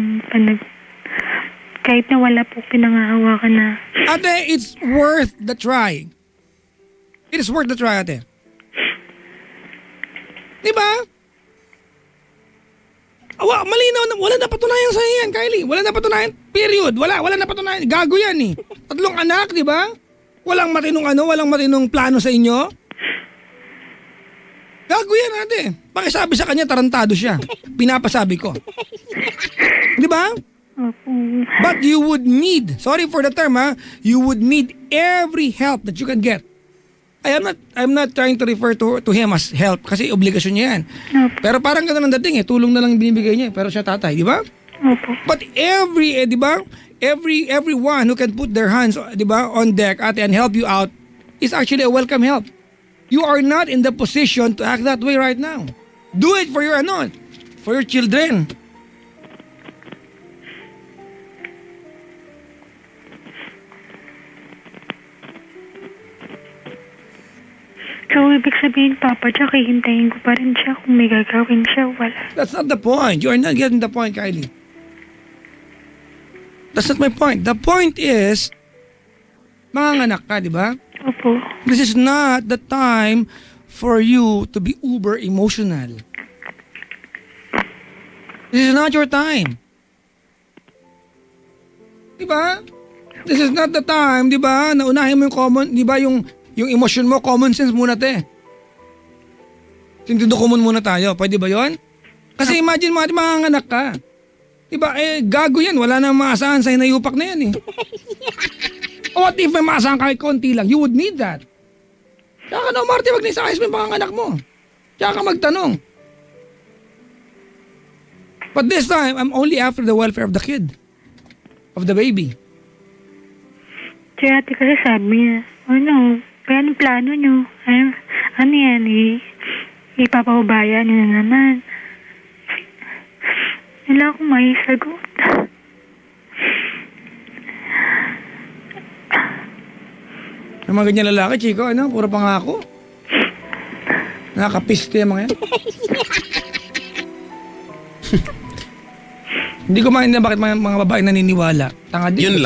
na wala po pinangahawakan na. Ate, it's worth the try. It is worth the try, ate. Diba? Malinaw na, wala na patunayan sa yan, Kylie. Wala na patunayan, period. Wala na patunayan. Gago yan eh. 3 anak, di ba? Walang matinong plano sa inyo. Gago yan, ate. Pakisabi sa kanya, tarantado siya. Pinapasabi ko. Di ba? Opo. But you would need, sorry for the term ha, you would need every help that you can get. I'm not trying to refer to him as help kasi obligasyon niya yan. Opo. Pero parang gano'n ang dating tulong na lang binibigay niya pero siya tatay, di ba? Opo. But di ba? Everyone who can put their hands, di ba, on deck ate and help you out is actually a welcome help. You are not in the position to act that way right now. Do it for your children. So, ibig sabihin, Papa, Jack, hihintayin ko pa rin siya kung may gagawin siya, wala. That's not the point. You are not getting the point, Kylie. That's not my point. The point is, manganganak ka, di ba? Opo. This is not the time for you to be uber emotional. This is not your time. Di ba? This is not the time, di ba? Naunahin mo yung common, di ba, yung emosyon mo, common sense muna, te. Sentido common muna tayo. Pwede ba yon? Kasi imagine mo, manganganak ka. Diba, gago yan. Wala nang maasahan sa hinayupak na yan, O what if may maasahan kahit konti lang? You would need that. Tsaka na, Marty, wag na isayos mo yung panganganak mo. Tsaka ka magtanong. But this time, I'm only after the welfare of the kid. Of the baby. Si ate kasi sabi niya, kaya anong plano nyo? Ano yan, ipapaubaya nyo na naman. Wala akong maisagot. Yung mga ganyan lalaki, Chico, puro pangako. Nakakapiste yung mga yan. Hindi ko maintindihan bakit mga babae naniniwala. Tanga din.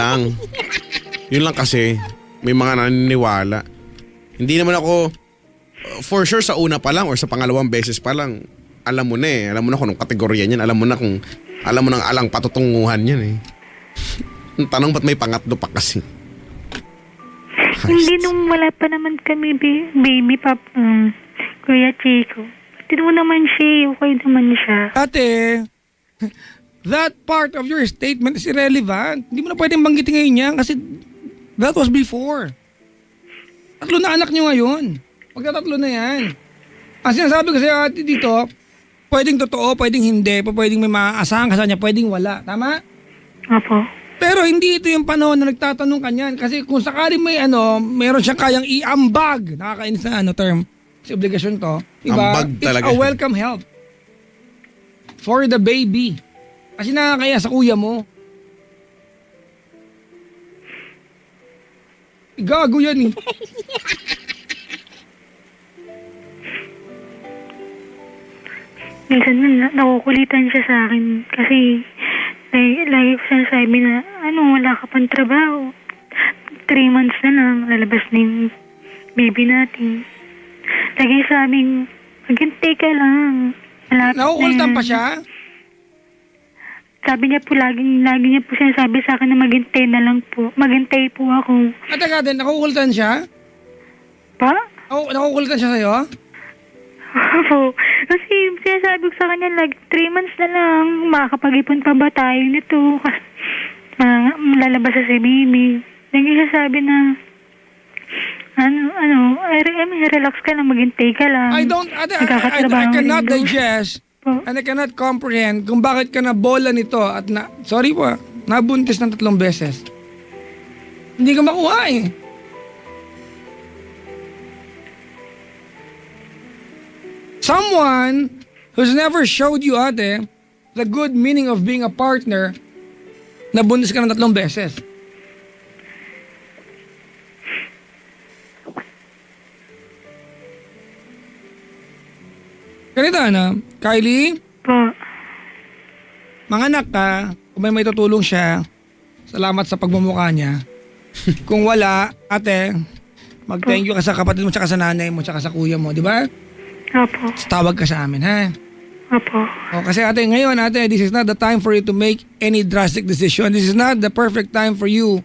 Yun lang kasi, may mga naniniwala. Hindi naman ako, for sure sa una pa lang or sa pangalawang beses pa lang, alam mo na Alam mo na kung anong kategorya niyan. Alam mo na alang patutunguhan yan Ang tanong ba't may pangatlo pa kasi? Hindi nung wala pa naman kami baby Kuya Chico. Tino naman siya, okay naman siya. Ate, that part of your statement is irrelevant. Hindi mo na pwedeng banggitin ngayon yan kasi that was before. 3 na anak nyo ngayon. Pagkatatlo na yan. Ang sinasabi ko sa ate dito, pwedeng totoo, pwedeng hindi, pwedeng may maaasahan ka sa kanya, pwedeng wala. Tama? Opo. Pero hindi ito yung panahon na nagtatanong ka niyan. Kasi kung sakali may meron siyang kayang iambag. Nakakainis na term. Kasi obligasyon to. Diba? Ambag talaga. It's a welcome help. For the baby. Kasi nakakaya sa kuya mo. Gago yan Minsan nakukulitan siya sa akin kasi lagi ko sinasabi na wala ka pang trabaho. 3 months na lang, lalabas na yung baby natin. Lagi sabing, maghintay ka lang. Nakukultan pa siya? Sabi niya po, lagi niya po sinasabi sa akin na maghintay na lang po. Maghintay po ako. Teka din, nakukultan siya? Pa? Nakukultan siya sa'yo? Opo. Kasi sinasabi ko sa kanya, 3 months na lang, makakapag-ipon pa ba tayo nito? Kasi lalabas sa si baby. Lagi siya sabi na, relax ka lang, maghintay ka lang. I cannot digest and I cannot comprehend kung bakit ka nabola nito at sorry po, nabuntis ng 3 beses. Hindi ka makuha Someone who's never showed you, ate, the good meaning of being a partner, nabuntis ka ng 3 beses. Ganito Kylie? Po. Manganak ka, kung may tutulong siya, salamat sa pagmumukha niya. Kung wala, ate, mag-thank you ka sa kapatid mo, tsaka sa nanay mo, tsaka sa kuya mo, di ba? Opo. Tawag ka sa amin, ha? Opo. Kasi ngayon, this is not the time for you to make any drastic decision. This is not the perfect time for you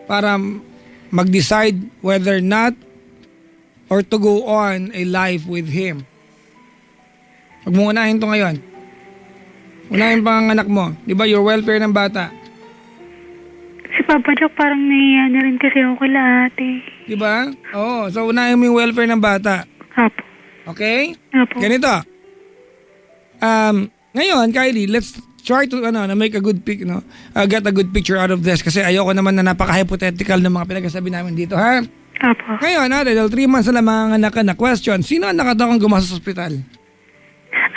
para mag-decide whether not or to go on a life with him. Huwag mo unahin to ngayon. Unahin pa ang anak mo. Di ba, your welfare ng bata. Si Papa Jack, parang nahiya na rin kasi ako kila ate. Diba? Oo. So, unahin mo yung welfare ng bata. Apo. Okay? Apo. Ganito. Ngayon, Kylie, let's try to na make a good pic, no? Get a good picture out of this kasi ayoko naman na napaka-hypothetical ng mga pinagsasabi namin dito, ha? Apo. Ngayon, dahil 3 months na lang mga anak na question, sino ang nakatakang gumastos sa ospital?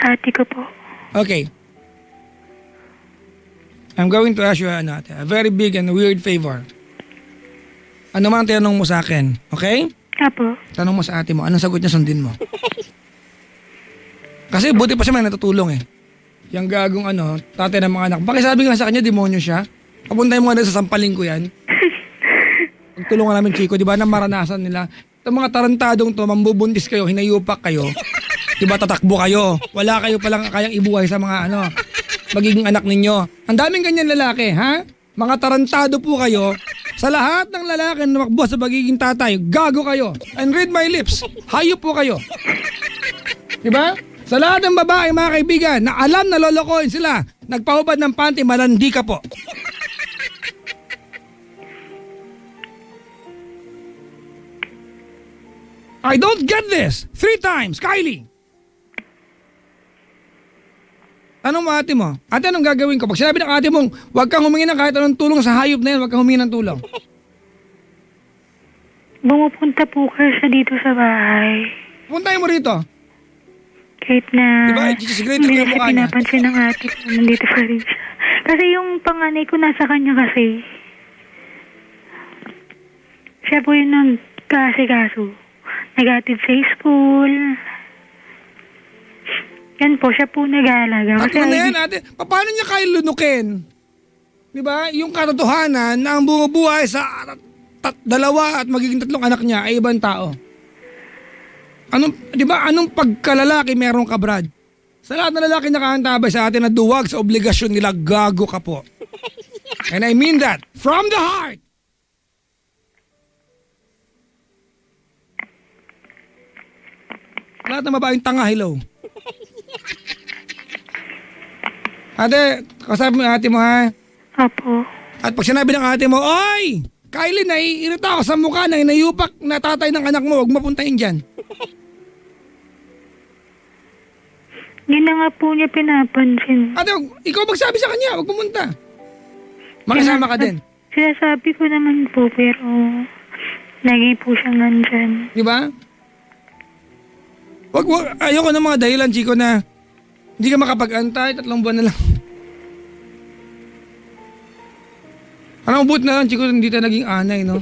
Ate ko po. Okay. I'm going to ask you a very big and weird favor. Ano man ang tinanong mo sa akin, okay? Apo. Tanong mo sa ate mo, anong sagot niya sundin mo? Kasi buti pa siya may natutulong eh. Yung gagong tatay ng mga anak. Pakisabi nga sa kanya, demonyo siya. Papuntay mo nga sa sampaling ko yan. Pagtulungan namin, Chico, di ba, na maranasan nila. Itong mga tarantadong to, mambubuntis kayo, hinayupak kayo. Di ba, tatakbo kayo. Wala kayo palang kayang ibuhay sa mga magiging anak ninyo. Ang daming ganyan lalaki, ha? Mga tarantado po kayo. Sa lahat ng lalaki na makbo sa pagiging tatay, gago kayo. And read my lips, hayop po kayo. Diba? Sa lahat ng babae, mga kaibigan, na alam na lolokohin sila, nagpahubad ng panty, malandi ka po. I don't get this. 3 times, Kylie. Anong mo ate mo? Ate, anong gagawin ko? Pag sinabi ng ate mong, huwag kang humingi ng kahit anong tulong sa hayop na yan, huwag kang humingi ng tulong. Bumupunta po kayo siya dito sa bahay. Puntahin mo rito. Kahit na Diba, i-disgrade hindi ko na yung siya mukha niya. pinapansin ng ate ko, nandito pa rin siya. Kasi yung panganay ko nasa kanya kasi. Siya po yung nagkasikaso. Nag-atid sa school. Yan po, siya po nag-aalaga. At na yan ate, paano niya kayo lunukin? Diba? Yung katotohanan na ang bumubuhay sa 2 at magiging 3 anak niya ay ibang tao. Anong pagkalalaki meron ka, Brad? Sa lahat ng lalaki nakaantabay sa atin na duwag sa obligasyon nila, gago ka po. And I mean that from the heart. Lahat ng babaeng tanga, hello. Ate, kasabi mo yung ate mo, ha? Opo. At pag sinabi ng ate mo, oy, Kylie, naiirita ako sa mukha na inayupak na tatay ng anak mo, huwag mapuntahin dyan. Hindi na nga po niya pinapansin. Ate, ikaw magsabi sa kanya, huwag pumunta. Makasama ka din. Sinasabi ko naman po, pero lagi po siyang nandyan. Di ba? Ayoko ng mga dahilan, Chico, na hindi ka makapag-antay, 3 buwan na lang. Anong buti na lang, Chico, hindi tayo naging anay, no?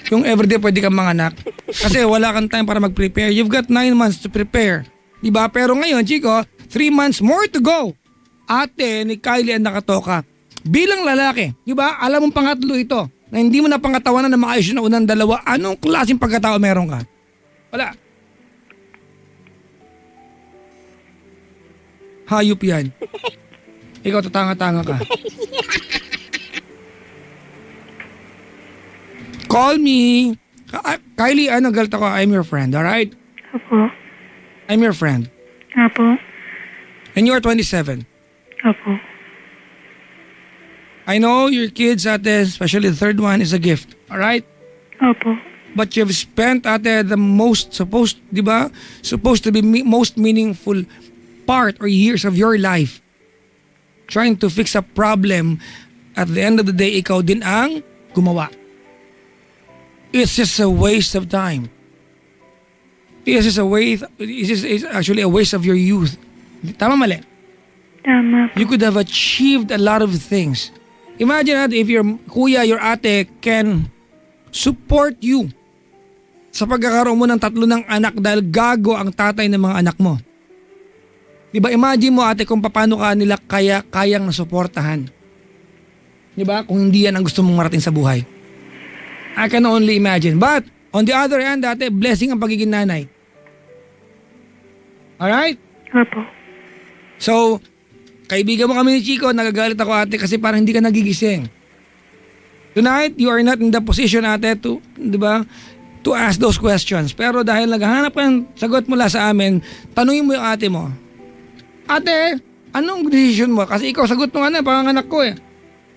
Yung everyday pwede kang manganak. Kasi wala kang time para mag-prepare. You've got 9 months to prepare. Diba? Pero ngayon, Chico, 3 months more to go. Ate ni Kylie ang nakatoka. Bilang lalaki, diba? Alam mong pangatlo ito. Na hindi mo na pangatawanan na maayos yung unang 2. Anong klaseng pagkatao meron ka? Wala. Hayop yan. Ikaw tatanga-tanga ka. Call me. Kylie, galit ako. I'm your friend, alright? Opo. I'm your friend. Opo. And you are 27. Opo. I know your kids, ate, especially the 3rd one, is a gift. Alright? Opo. But you've spent, ate, the most supposed to be most meaningful part or years of your life trying to fix a problem. At the end of the day, ikaw din ang gumawa. It's just a waste of time. It's actually a waste of your youth. Tama, mali? Tama po. You could have achieved a lot of things. Imagine that if your kuya, your ate can support you sa pagkakaroon mo ng 3 ng anak dahil gago ang tatay ng mga anak mo. Diba, imagine mo ate kung paano ka nila kayang nasuportahan. Diba, kung hindi yan ang gusto mong marating sa buhay. I can only imagine. But, on the other hand, ate, blessing ang pagiging nanay. Alright? Opo. So, kaibigan mo kami ni Chico, nagagalit ako ate kasi parang hindi ka nagigising. Tonight, you are not in the position ate to, di ba, to ask those questions. Pero dahil naghahanap ka ng sagot mula sa amin, tanungin mo yung ate mo. Ate, anong decision mo? Kasi ikaw sagot mo panganganak ko eh.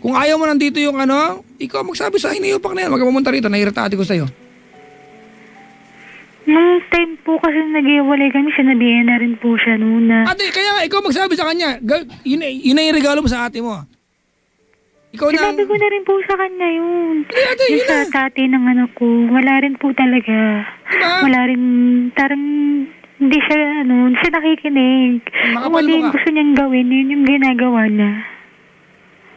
Kung ayaw mo nandito yung ano, ikaw magsabi sa akin, naiupak na yan. Wag ka pumunta rito, nahirata ate ko sa'yo. Nung time po kasi nag-iwalay kami, sinabihan na rin po siya noon na... Ate, kaya nga, ikaw magsabi sa kanya. Yun na yung regalo mo sa ate mo. Ikaw na... Sinabi ko na rin po sa kanya yun. Ate, Yung yun sa na. tate ng anak ko, wala rin po talaga. Diba? Wala rin, tarang hindi siya, hindi siya nakikinig. Makapal Kung ano mo yung ka. gusto niyang gawin, yun yung ginagawa niya.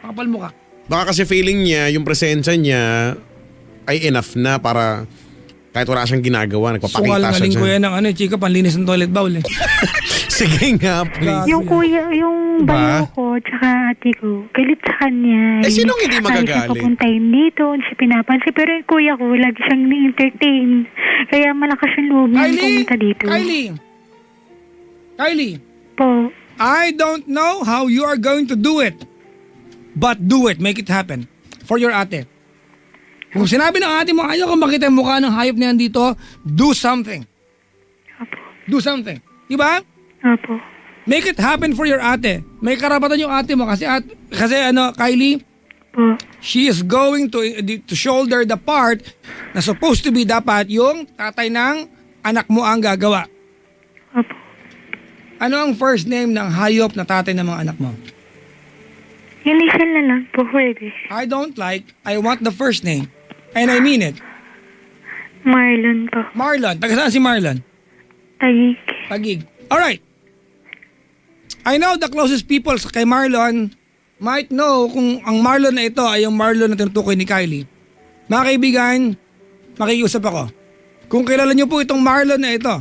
Makapal mo ka. Baka kasi feeling niya, yung presensya niya ay enough na para kahit wala siyang ginagawa, nagpapakita siya Sungal-ngaling ko dyan. yan ng ano, chika, panlinis ng toilet bowl eh. Sige nga, please. Yung kuya, yung bayo ko, tsaka ate ko, galit sa kanya. Eh, sinong hindi magagalit? Ayaw siya papuntahin dito, hindi siya pinapansin. Pero yung kuya ko, lagi siyang ni-entertain. Kaya malakas yung loob niya pumunta dito. Kylie, Po. I don't know how you are going to do it. But do it, make it happen. For your ate. Kung sinabi ng ate mo, ayaw ko makita yung mukha ng hayop na yan dito, do something. Opo. Do something. Diba? Opo. Make it happen for your ate. May karapatan yung ate mo kasi Kylie, Po. she is going to shoulder the part na supposed to be dapat yung tatay ng anak mo ang gagawa. Opo. Ano ang first name ng hayop na tatay ng mga anak mo? Initial na lang po, pwede. I want the first name. And I mean it. Marlon po. Marlon. Taga saan si Marlon? Tagig. Tagig. Alright. I know the closest people kay Marlon might know kung ang Marlon na ito ay yung Marlon na tinutukoy ni Kylie. Mga kaibigan, makikiusap ako. Kung kilala niyo po itong Marlon na ito,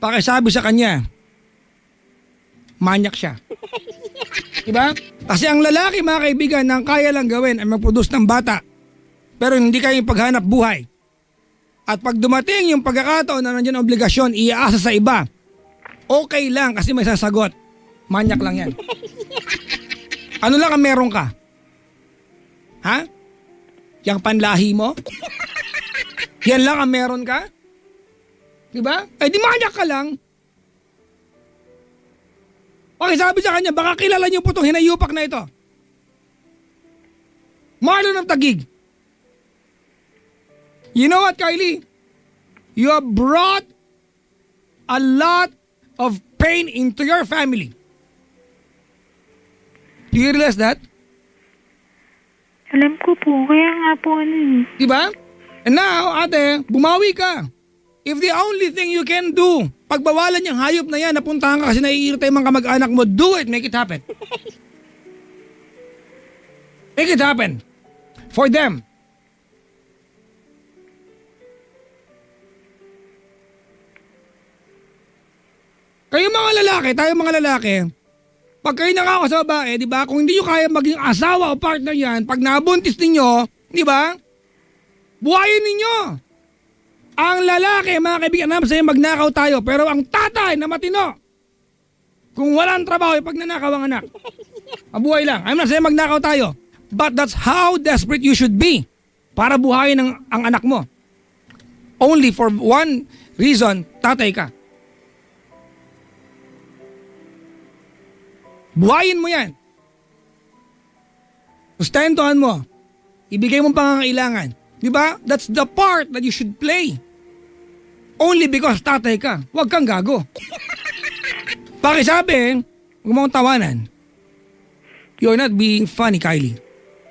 pakisabi sa kanya, manyak siya. Diba? Kasi ang lalaki, mga kaibigan, nang kaya lang gawin ay mag-produce ng bata. Pero hindi kayang paghanap buhay. At pag dumating yung pagkakataon na nandiyan ang obligasyon, iaasa sa iba, okay lang kasi may sasagot. Manyak lang yan. Ano lang ang meron ka? Ha? Yang panlahi mo? Yan lang ang meron ka? Diba? Eh di manyak ka lang. Pakisabi sa kanya, baka kilala niyo po itong hinayupak na ito. Marlon ng Tagig. You know what, Kylie? You have brought a lot of pain into your family. Do you realize that? Alam ko po, kaya nga po Diba? And now, ate, bumawi ka. If the only thing you can do, pagbawalan yung hayop na yan, napuntahan ka kasi naiirita yung mga kamag-anak mo, do it, make it happen. Make it happen. For them. Kayo mga lalaki, tayo mga lalaki, pag kayo nakaka sa babae, di ba, kung hindi nyo kaya maging asawa o partner yan, pag nabuntis ninyo, di ba, buhayin ninyo. Ang lalaki, mga kaibigan naman sa'yo, magnakaw tayo, pero ang tatay na matino, kung walang trabaho, pag nanakaw ang anak, mabuhay lang. I'm not saying magnakaw tayo, but that's how desperate you should be para buhayin ang anak mo. Only for one reason, tatay ka. Buhayin mo yan. Sustentuhan mo. Ibigay mong pangangailangan. Di ba? That's the part that you should play. Only because tatay ka. Huwag kang gago. Pakisabi, huwag mong tawanan. You're not being funny, Kylie.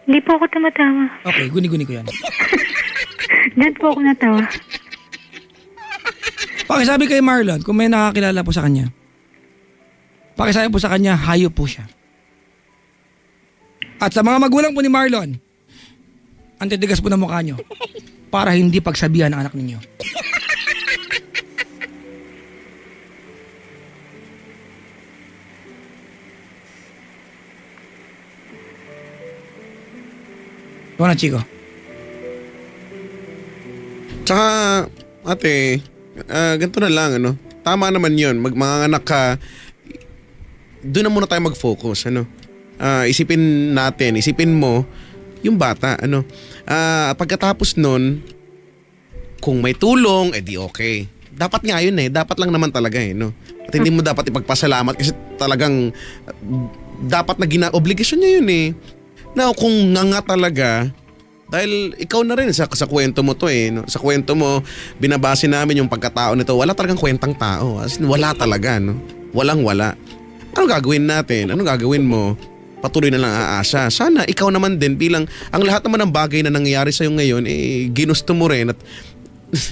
Hindi po ako tumatawa. Okay, guni-guni ko yan. Diyan po ako natawa. Pakisabi kay Marlon, kung may nakakilala po sa kanya, pakisabi po sa kanya, hayop po siya. At sa mga magulang po ni Marlon, ang titigas po ng mukha nyo para hindi pagsabihan ng anak ninyo. Ikaw na, Chico. Tsaka, ate, ganito na lang, ano? Tama naman yun. Mga anak ka, doon na muna tayo mag-focus, ano? Isipin mo, yung bata, ano? Pagkatapos nun, kung may tulong, edi okay. Dapat nga yun dapat lang naman talaga no? At hindi mo dapat ipagpasalamat kasi talagang dapat na obligasyon niya yun Now, kung nga talaga, dahil ikaw na rin sa kwento mo to eh. No? Sa kwento mo, binabase namin yung pagkatao nito. Wala talagang kwentang tao. As in, wala talaga. No? Walang-wala. Ano gagawin natin? Ano gagawin mo? Patuloy na lang aasa. Sana ikaw naman din bilang ang lahat naman ng bagay na nangyayari sa'yo ngayon, ginusto mo rin at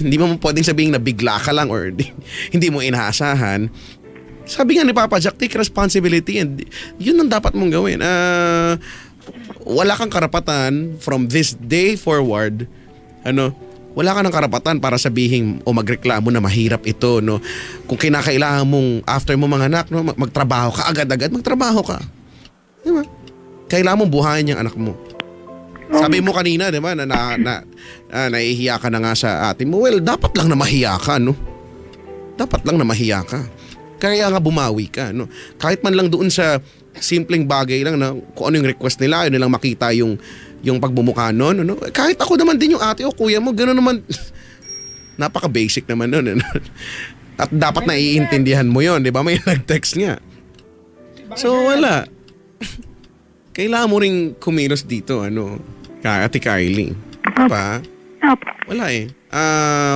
hindi mo pwedeng sabihin na bigla ka lang or hindi mo inaasahan. Sabi nga ni Papa Jack, take responsibility and yun ang dapat mong gawin. Wala kang karapatan from this day forward, wala ka ng karapatan para sabihin o magreklamo na mahirap ito, no? Kung kinakailangan mong after mo manganak, no, magtrabaho ka agad-agad, magtrabaho ka. Di ba? Kailangan mong buhayin yung anak mo. Sabi mo kanina, di ba, na nahihiya ka na nga sa ate mo. Well, dapat lang na mahiya ka, no? Dapat lang na mahiya ka. Kaya nga bumawi ka, no? Kahit man lang doon sa simpleng bagay lang na kung ano yung request nila, yun nilang makita yung pagbumukha nun, no? Kahit ako naman din yung ate o kuya mo, gano'n naman. Napaka-basic naman nun, no? At dapat naiintindihan mo yon, di ba? May nag-text nga. So, wala. Kailangan mo ring kumilos dito, Ate Kylie. Diba? Wala eh.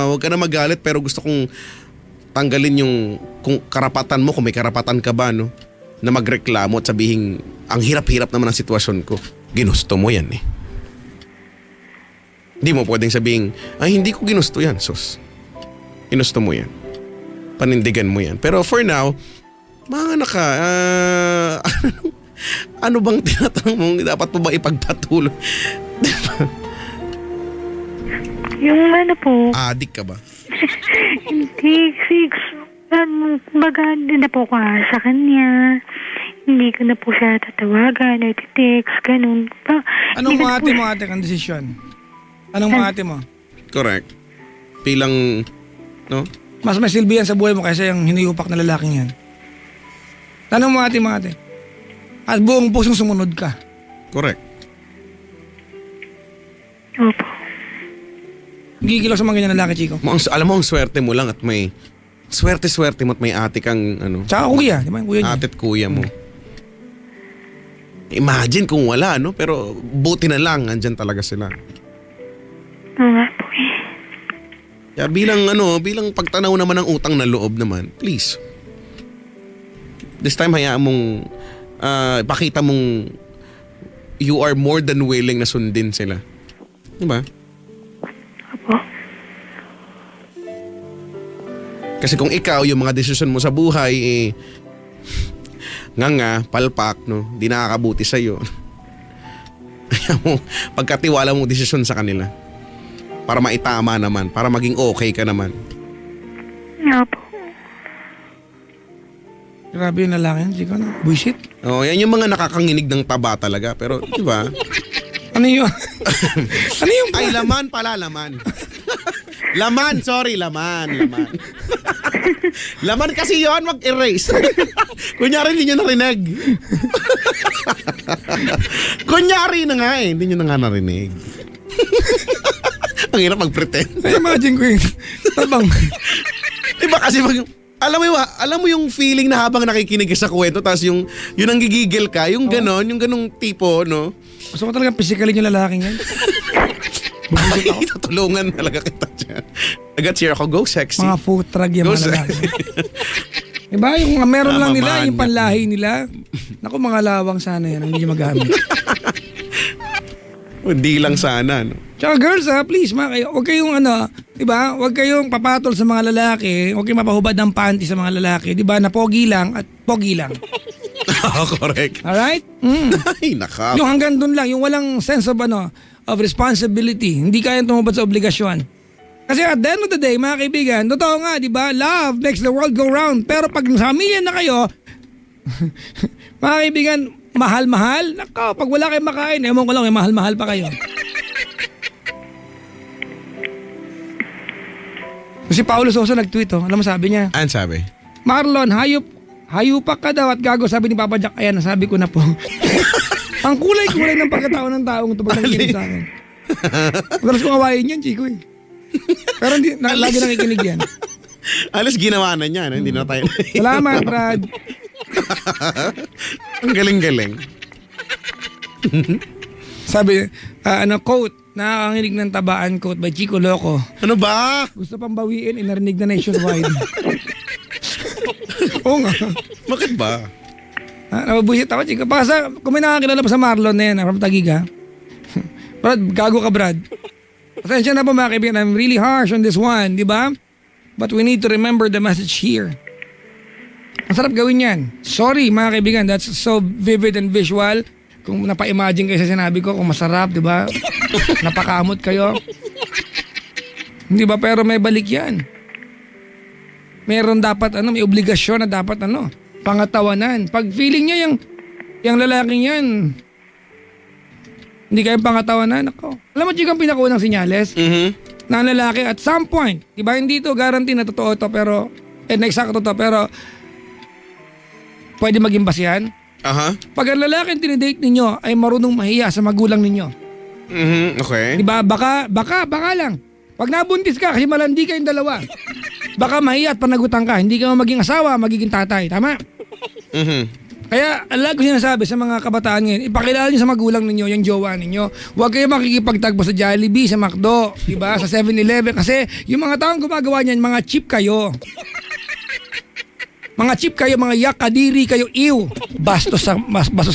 Huwag ka na magalit pero gusto kong tanggalin yung kung karapatan mo, kung may karapatan ka ba, no? Na magreklamo at sabihin, ang hirap-hirap naman ang sitwasyon ko. Ginusto mo yan eh. Hindi mo pwedeng sabihin, ay hindi ko ginusto yan, sus. Ginusto mo yan. Panindigan mo yan. Pero for now, manganak ka. Ano bang tinatanong mo? Dapat mo ba ipagpatuloy? Diba? Yung po. Adik ka ba? Hindi, baga hindi na po ako sa kanya. Hindi ko na po siya tatawagan or text, ganun. Anong ate mo ang desisyon? Anong ate mo? Correct. Bilang, no? Mas may silbi yan sa buhay mo kaysa yung hiniyupak na lalaking yan. Tanong mo ate. At buong pusong sumunod ka. Correct. Opo. Gigilaw sa mga ganyan na lalaki, Chico. Alam mo, ang swerte mo lang at may swerte mo at may ate kang Tsaka kuya, di ba? Kuya niya. Ate at kuya mo. Imagine kung wala, no? Pero buti na lang, andyan talaga sila. Oo nga po eh. Kaya bilang pagtanaw naman ng utang na loob naman, please. This time hayaan mong ipakita mong you are more than willing na sundin sila. Diba? Opo. Kasi kung ikaw, yung mga desisyon mo sa buhay, palpak, no? Di nakakabuti sa'yo. Kaya mo, pagkatiwala mong desisyon sa kanila. Para maitama naman, para maging okay ka naman. Opo. Grabe yung lalaki yan, Chico, no? Bullshit. Yan yung mga nakakanginig ng taba talaga. Pero, di ba? Ano yun? Ano yung... Ay, laman pala, laman. Laman, sorry, laman. Laman kasi yon, mag-erase. Kunyari, hindi nyo narinig. Kunyari na nga eh, hindi nyo na nga narinig. Ang hirap mag-pretend. Imagine ko yung tabang. Diba kasi alam mo yung feeling na habang nakikinig ka sa kwento tapos yung ang gigigil ka, yung ganong tipo, no? Gusto ko talaga physically yung lalaking yan. Ay, tutulungan talaga kita dyan. Nag-cheer ako, go sexy. Mga food truck yung mga lalaki. Diba? Yung meron lang nila, yung panlahi nila. Naku, mga lawang sana yan, hindi nyo magamit. Hindi lang sana, no? Tsaka girls please, huwag kayong diba? Huwag kayong papatol sa mga lalaki, huwag kayong mapahubad ng panty sa mga lalaki, diba? Na pogi lang at pogi lang. Correct. Alright? Ay, naka. Yung hanggang dun lang, yung walang sense of of responsibility, hindi kayang tumubad sa obligasyon. Kasi at the end of the day, mga kaibigan, totoo nga, di ba? Love makes the world go round. Pero pag sa pamilya na kayo, mga kaibigan, mahal-mahal, nako, pag wala kayong makain, ewan ko lang, mahal-mahal pa kayo. Si Paulo Sosa nag-tweet, alam mo sabi niya? Ano sabi? Marlon, hayupak ka daw at gago, sabi ni Papa Jack. Ayan, nasabi ko na po. Ang kulay-kulay ng pagkatao ng taong ito pag nakikinig sa akin. Madalas kong awayin yan, Chico eh. Pero lagi nakikinig yan. Alas ginawa na niya, hindi na tayo. Salamat, Brad. Ang galing-galing. Sabi, quote, nakakanginig ng tabaan, quote by Chico Loco. Ano ba? Gusto pang bawiin, inarinig na nationwide. Oo nga. Bakit ba? Nababusit ako, Chico. Baka kung may nakakilala pa sa Marlon na yan, from Tagiga. Brad, gago ka, Brad. Pasensya na po mga kaibigan, I'm really harsh on this one, di ba? But we need to remember the message here. Masarap gawin yan. Sorry mga kaibigan, that's so vivid and visual. Kung napa-imagine kayo sa sinabi ko, kung masarap, di ba? Napakamot kayo. Di ba? Pero may balik yan. Meron dapat, may obligasyon na dapat, pangatawanan. Pag feeling niya yung lalaking yan, hindi kayo pangatawanan, ako. Alam mo, Chikang pinakuunang sinyales? Na ang lalaki at some point, di ba? Hindi to guarantee na totoo to, pero, na eksakto to, pero, pwede maging basihan. Pag ang lalaki ang tinidate ninyo ay marunong mahiya sa magulang ninyo. Okay. Diba? Baka lang. Pag nabuntis ka, kasi malandi kayong dalawa. Baka mahiya at panagutan ka. Hindi ka maging asawa, magiging tatay. Tama? Kaya, alam ko sinasabi sa mga kabataan ngayon, ipakilala niyo sa magulang ninyo, yung jowa ninyo. Huwag kayo makikipagtagpo sa Jollibee, sa McDo, diba? Sa 7-Eleven. Kasi yung mga taong gumagawa niyan, mga cheap kayo. Mga cheap kayo, mga yak, kadiri kayo, ew. Bastos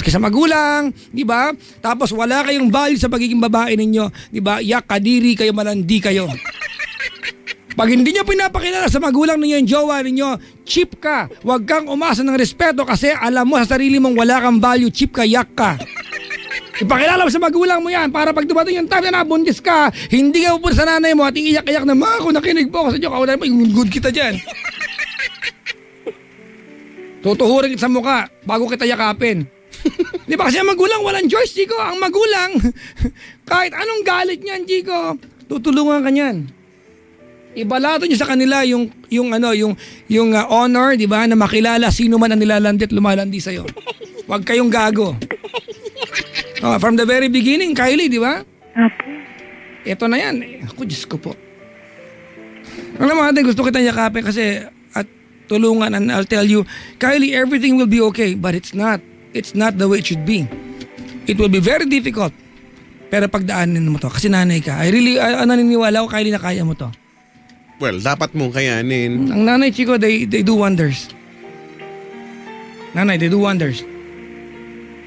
kayo sa magulang, di ba? Tapos wala kayong value sa pagiging babae ninyo, di ba? Yak, kadiri kayo, malandi kayo. Pag hindi nyo pinapakilala sa magulang ninyo yung jowa ninyo, cheap ka. Huwag kang umasa ng respeto kasi alam mo sa sarili mong wala kang value, cheap ka, yak ka. Ipakilala mo sa magulang mo yan para pag dumating yung time na nabuntis ka, hindi ka pupunta sa nanay mo at iiyak-iyak na, ma, kung nakinig po ako sa Diyos, kawalan mo, yung good kita dyan. Tutuhurin kita sa mukha bago kita yakapin. Di ba kasi ang magulang walang choice, Chico. Ang magulang, kahit anong galit niyan, Chico, tutulungan ka niyan. Ibalato niyo sa kanila yung honor, di ba, na makilala sino man ang nilalandi at lumalandi sa iyo. Huwag kayong gago. From the very beginning, Kylie, di ba? Ito na yan. Ako, Diyos ko po. Alam mo natin, gusto kitang yakapin kasi at tulungan, and I'll tell you, Kylie, everything will be okay, but it's not. It's not the way it should be. It will be very difficult. Pero pagdaanin mo to, kasi nanay ka. Naniniwala ko, Kylie, na kaya mo to. Well, dapat mong kayanin. Ang nanay, Chico, they do wonders. Nanay, they do wonders.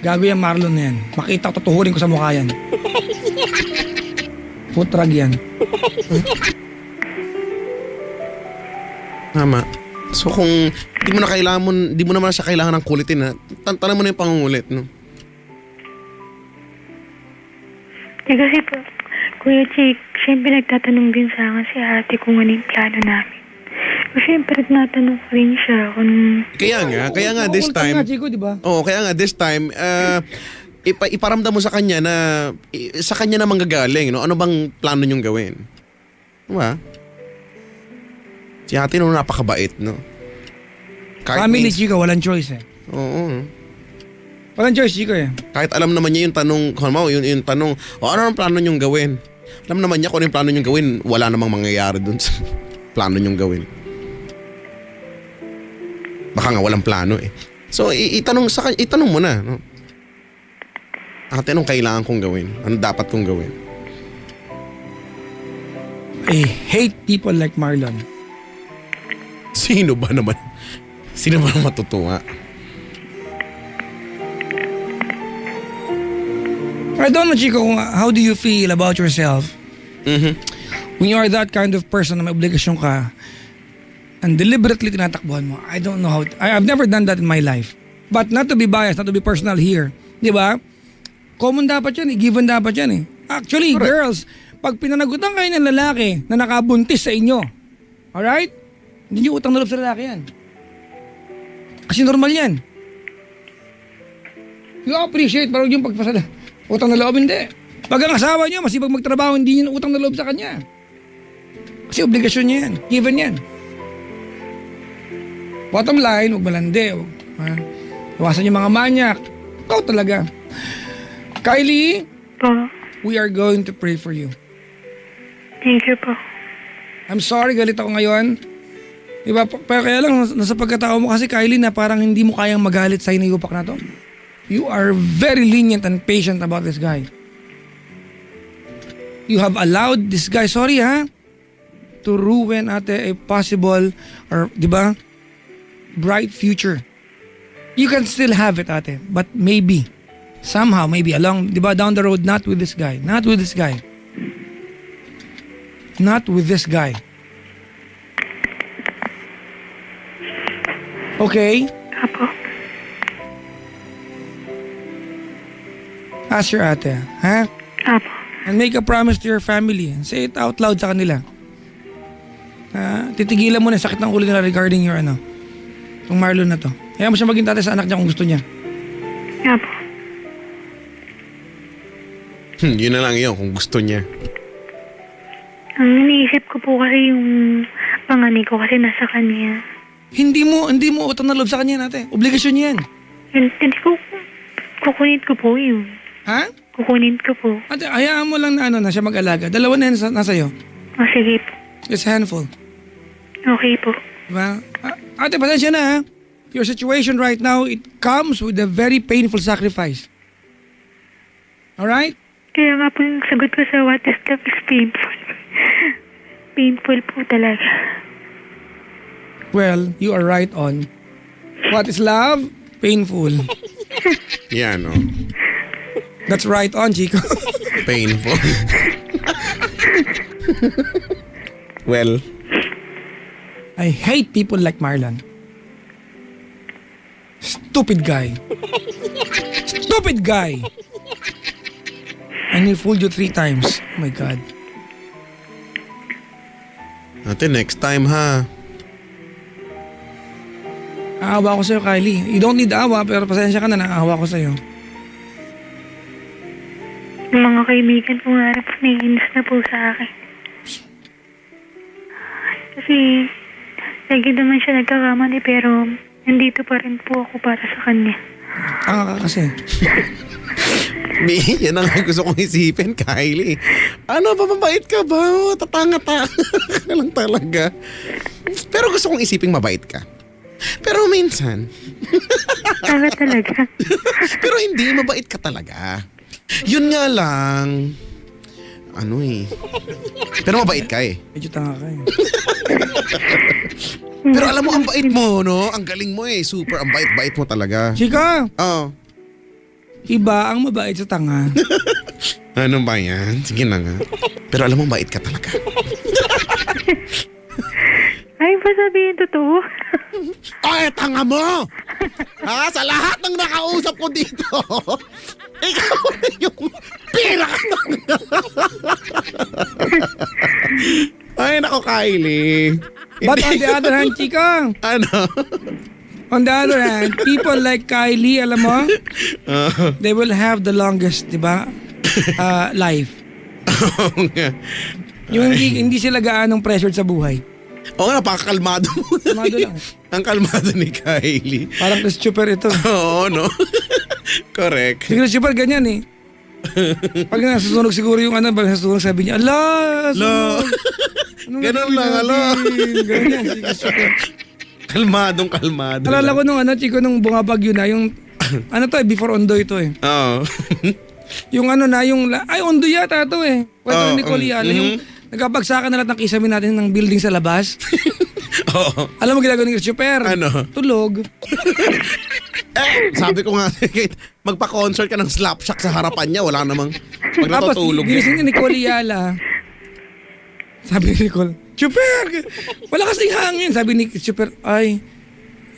Gago yan, Marlon na yan. Makita ko, tutuhurin ko sa mukha yan. Putrag yan. Tama. So kung di mo naman siya kailangan ng kulitin, ha? Tantanan mo na yung pangungulit, no? Kasi po, Kuya Chick, siyempre nagtatanong din sa akin si ate kung ano yung plano namin. Siyempre natanong ko rin siya kung... Kaya nga this time... Chico, diba? Kaya nga this time, iparamdam mo sa kanya na sa kanya na manggagaling, no? Ano bang plano niyong gawin? Diba? Si ate no, napakabait, no? Family, Chico, walang choice eh. Oo. Walang choice, Chico eh. Kahit alam naman niya yung tanong, yung tanong, ano ang plano niyong gawin? Alam naman niya kung ano yung plano niyong gawin, wala namang mangyayari dun sa plano niyong gawin. Baka nga walang plano eh. So, itanong mo na, no? Ate, anong kailangan kong gawin? Ano dapat kong gawin? I hate people like Marlon. Sino ba naman? Sino ba matutuwa? I don't know, Chico, how do you feel about yourself? When you are that kind of person na may obligasyon ka and deliberately tinatakbuhan mo, I don't know how... I've never done that in my life. But not to be biased, not to be personal here. Di ba? Common dapat yan eh. Given dapat yan eh. Actually, correct. Girls, pag pinanagutan kayo ng lalaki na nakabuntis sa inyo, alright? Hindi nyo utang na loob sa lalaki yan. Kasi normal yan. You appreciate, parang yung pagpasala. Utang na loob, hindi. Pag ang asawa nyo, masipag magtrabaho, hindi nyo utang na loob sa kanya. Kasi obligasyon niya yan. Given yan. Bottom line, huwag malandi. Iwasan yung mga manyak. Ikaw talaga. Kylie, we are going to pray for you. Thank you po. I'm sorry, galit ako ngayon. Diba? Pero kaya lang, nasa pagkatao mo kasi, Kylie, na parang hindi mo kayang magalit sa hinayupak na to. You are very lenient and patient about this guy. You have allowed this guy, sorry ha, to ruin ate a possible or, di ba, bright future. You can still have it ate, but maybe, somehow, maybe along, di ba, down the road, not with this guy. Not with this guy. Not with this guy. Okay? Apo. Ask your ate, ha? Apo. And make a promise to your family. Say it out loud sa kanila. Titigilan mo na sakit ng ulo nila regarding your itong Marlon na to. Kaya mo siya maging tatay sa anak niya kung gusto niya. Apo. Yun na lang yun kung gusto niya. Ang iniisip ko po kasi yung panganay ko kasi nasa kanya. Hindi mo utang na loob sa kanya natin. Obligasyon niya yan. Hindi ko, kukunin ko po yun. Ha? Kukunin ko po. Ate, hayaan mo lang na siya mag-alaga. Dalawa na yan nasa iyo. O sige po. It's a handful. Okay po. Diba? Ate, pasensya na ha. Your situation right now, it comes with a very painful sacrifice. Alright? Kaya nga po yung sagot ko sa what is love is painful. Painful po talaga. Well, you are right on. What is love? Painful. Yan, no? That's right on, Chico. Painful. Well, I hate people like Marlon. Stupid guy. Stupid guy. And he fooled you 3 times. Oh my God. ate, next time ha. Aawa ko sa'yo, Kylie. You don't need awa, pero pasensya ka na, naawa ko sa'yo. Yung mga kaibigan ko nga rin po, naiinis na po sa akin. Kasi, lagi naman siya nagkakamali, pero nandito pa rin po ako para sa kanya. Tanga ka kasi. Yan ang gusto kong isipin, Kylie. Ano, mababait ka ba? Tatanga-tanga ka lang talaga. Pero gusto kong isipin mabait ka. Pero minsan... Tanga talaga. Pero hindi, mabait ka talaga. Yun nga lang... Pero mabait ka eh. Medyo tanga ka eh. Pero alam mo, ang bait mo, no? Ang galing mo eh. Super, ang bait-bait mo talaga. Chica, Oo. iba ang mabait sa tanga. Ano ba yan? Sige na nga. Pero alam mo, bait ka talaga. Ay, ba sabihin totoo? Ay, tanga mo! Ha? Sa lahat ng nakausap ko dito, ikaw yung pinaka. Ay, nako, Kylie. But on the other hand, Chica, Ano? on the other hand, people like Kylie, alam mo, they will have the longest, di ba, life. Oo nga. Yung hindi sila gaanong pressured sa buhay. Oo nga, napakakalmado mo. Kalmado lang. Ang kalmado ni Kylie. Parang Christopher ito. Oo, no? Correct. Si Christopher ganyan eh. Pag nasusunog siguro yung pag nasusunog sabi niya, ala, sunog. Ganun lang, ala. Ganyan si Christopher. Kalmadong-kalmado. Alala ko nung Chico, nung bumabagyo na, yung, before Ondoy ito eh. Oo. Yung Ondoy yata ito eh. Kwento ni Nicole Yala, yung nagkabagsakan na lahat ng kisame natin ng building sa labas. Oo. Alam mo ginagawa ni Christopher? Ano? Tulog. Sabi ko nga, magpa-concert ka ng slapshot sa harapan niya, wala namang pag Tapos, natutulog. ginising ni Nicole Yala. Sabi ni Nicole, Chuper, wala kasing hangin. Sabi ni Chuper, ay,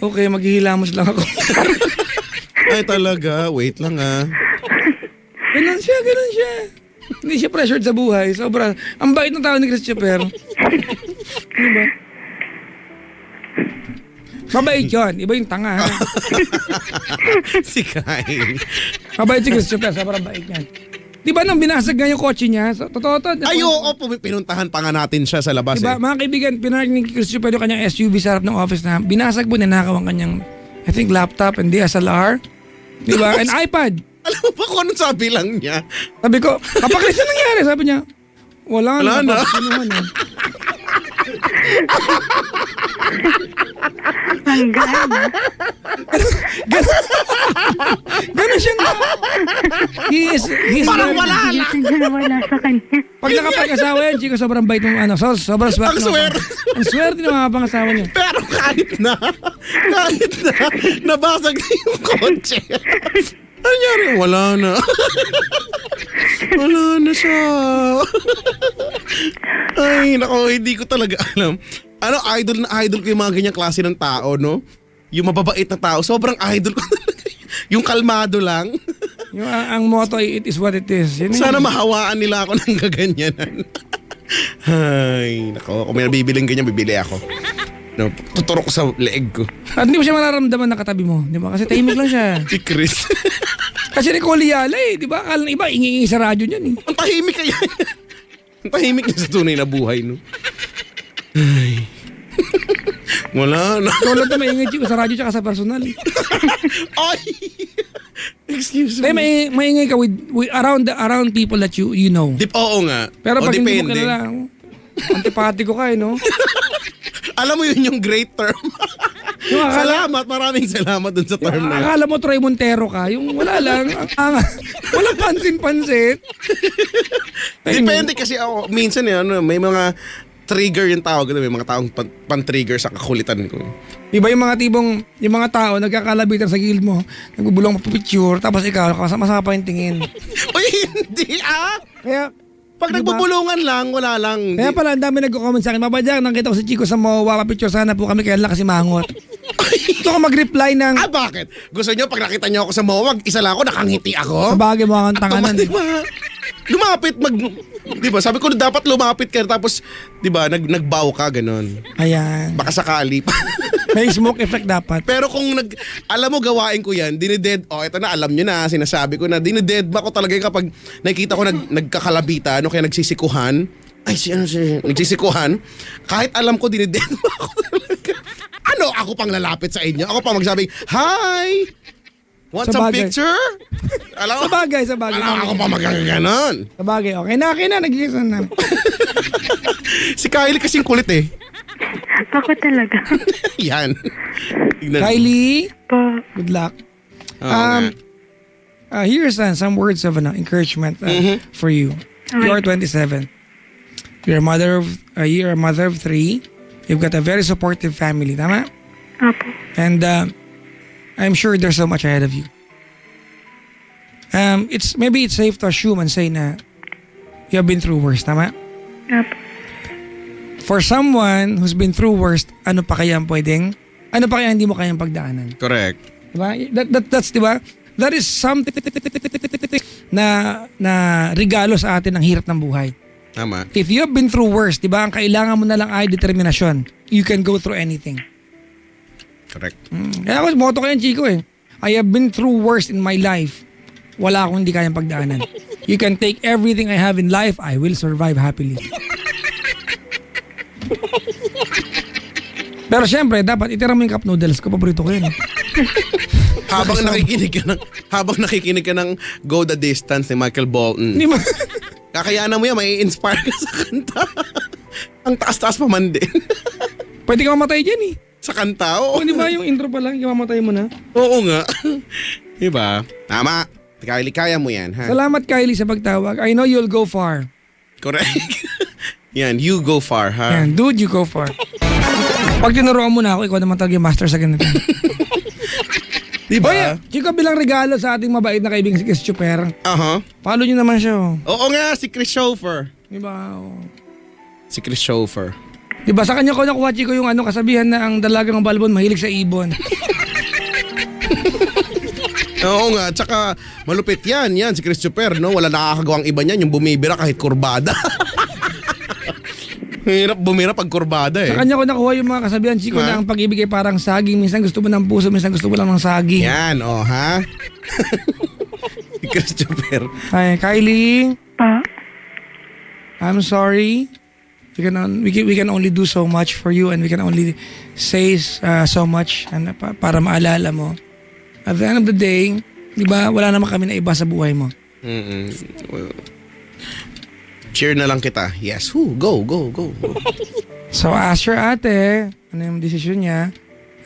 okay, maghihilamos lang ako. Ay talaga, wait lang ah. Ganun siya. Hindi siya pressured sa buhay. Sobra. Ang bait ng tao ni Christopher. Diba? Mabait yun. Iba yung tanga, ha? Si Kylie. Mabait si Christopher. Sobrang bait niyan. Di ba nang binasag nga yung kotse niya? Totoo to. Ay, oo, pinuntahan pa nga natin siya sa labas Diba, eh. mga kaibigan, pinark ni Christopher yung kanyang SUV sa harap ng office na binasag po, ninakaw ang kanyang, I think, laptop and DSLR. Diba? And iPad. Alam mo ba kung anong sabi lang niya? Sabi ko, kapag na nangyari, sabi niya, wala na. Wala na. Kinuha na. Ang gana. Ganun siya nga. He's Parang very- wala lang. Hindi na wala sa kanya. Pag nakapag-asawa yan, chika, sobrang bait ng sobrang swerte. Ang swerte. Ang swerte ng mga pangasawa niya. Pero kahit na, nabasag na yung kotse. Ano nangyari? Wala na. Wala na siya. Ay, nako, hindi ko talaga alam. Ano, idol na idol ko yung mga ganyang klase ng tao, no? Yung mababait na tao, sobrang idol ko talaga. Yung kalmado lang. Yung, ang motto ay, it is what it is. Yun Sana yun. mahawaan nila ako ng gaganyanan. Ay, nako, kung may nabibiling ganyan, bibili ako. No, tuturok ko sa leeg ko. At hindi mo siya mararamdaman na katabi mo. Di ba? Kasi tahimik lang siya. Si Chris. Kasi Nicole Yala eh. Di ba? Akala ng iba, ingi sa radyo niyan eh. Ang tahimik kaya. Ang tahimik niya sa tunay na buhay, no? Ay. Wala na. Ikaw lang na maingay chiko sa radyo tsaka sa personal. Ay! Excuse Kaya me. maingay ka with around people that you know. Oo nga. Pero O, pag hindi mo depende. kilala, antipatiko ka eh, no? Alam mo yun yung great term. Yung Salamat. Maraming salamat dun sa term na yun. Akala mo Troy Montero ka, yung wala lang, walang pansin-pansin. Depende kasi ako. Minsan ano, may mga trigger yung tawag. May mga taong pan-trigger sa kakulitan ko. Iba yung mga tipong, yung mga tao nagkakalabitan sa gilid mo, nagbubulong picture, tapos ikaw, kasama pa yung tingin. Uy, hindi ah! Kaya, Pag Diba? nagbubulungan lang, wala lang. kaya pala, ang dami nagko-comment sa akin, Babadyang, nakita ko si Chico sa MOA, papicture sana po kami, kaya lang kasi mangot. Gusto ko mag-reply ng, Ah, bakit? Gusto nyo, pag nakita nyo ako sa mawag, isa lang ako, nakangiti ako? sabagay mo ang tanganan. Diba? Lumapit, diba? Sabi ko dapat lumapit ka, tapos, diba, nagbow ka, ganun. Ayan. Baka sakali pa. May smoke effect dapat. Pero kung alam mo, gawain ko yan, dinided, ito na, alam nyo na, sinasabi ko na, dinided ba ko talaga yung kapag nakikita ko nagkakalabitan, o kaya nagsisikuhan, nagsisikuhan, kahit alam ko, dinided ba ako talaga. Ano, ako pang lalapit sa inyo? Ako pang magsabi, hi! Want some Sabagay. picture? Alam mo? Sabagay. Ako pa magkakaganon. Sabagay, okay na, nag-iisan na. Si Kylie kasing kulit eh. Ako talaga. Yan. Tignan mo. Kylie, Po. good luck. Oo nga. Here's some words of encouragement for you. You are 27. You're a mother of 3. You've got a very supportive family, tama? Opo. And I'm sure there's so much ahead of you. Maybe it's safe to assume and say na you have been through worse, tama? Opo. For someone who's been through worse, ano pa kaya hindi mo kayang pagdaanan? Correct. Diba? That's diba? That is something na regalo sa atin ng hirap ng buhay. Tama. If you have been through worse, diba, ang kailangan mo na lang ay determinasyon. You can go through anything. Correct. Kaya ako, motto ko yan, Chico eh. I have been through worse in my life. Wala akong hindi kayang pagdaanan. You can take everything I have in life, I will survive happily. Pero syempre, dapat itira mo yung cup noodles ko. Paborito ko yun. Habang nakikinig ka ng Go the Distance ni Michael Bolton. Hindi mo. Kakayanan mo yan, may inspire ka sa kanta. Ang taas-taas pa man din. Pwede ka mamatay dyan eh. Sa kanta, oo. Kung di ba yung intro pa lang, mamatay mo na. Oo nga. Diba? Tama. Kylie, kaya mo yan, ha? Salamat Kylie sa pagtawag. I know you'll go far. Correct. Yan, you go far, ha? Yan, dude, you go far. Pag tinuruan mo na ako, ikaw naman talaga yung master sa ganito. Diba? Oye, Chico, bilang regalo sa ating mabait na kaibigan si Chris Chuper, Aha. follow nyo naman siya. Oh. Oo nga, si Chris Chauffeur. Diba? Oh. Si Chris Chauffeur. Diba, sa kanya ko nakuha, Chico, yung kasabihan na ang dalagang balbon mahilig sa ibon. Oo nga, tsaka malupit yan, si Chris Chauffeur, no? Wala nakakagawang iba niyan, yung bumibira kahit kurbada. Hirap bumira pag kurbada eh. Sa kanya ko nakuha yung mga kasabihan, Chico, na ang pag-ibig ay parang saging. Minsan gusto mo ng puso, minsan gusto mo lang ng saging. Yan, ha? Si Chris Chauffeur. Ay, Kylie, Pa. I'm sorry. We can only do so much for you and we can only say so much para maalala mo. At the end of the day, di ba, wala naman kami na iba sa buhay mo. Cheer na lang kita. Yes, go. So ask your ate, ano yung decision niya,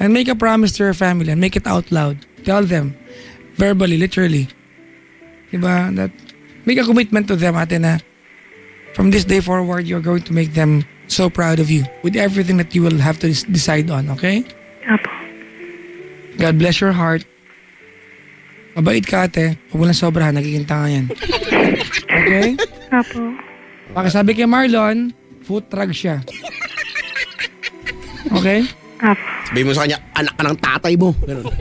and make a promise to your family and make it out loud. Tell them, verbally, literally. Diba? That, make a commitment to them, ate, na from this day forward, you're going to make them so proud of you with everything that you will have to decide on, okay? Apo. God bless your heart. Mabait ka, ate. Huwag mo lang sobrahan, nagiging tanga yan. Okay? Apo. Pakisabi kay Marlon, food drug siya. Okay? Apo. Sabihin mo sa kanya, anak ka ng tatay mo. Ganun.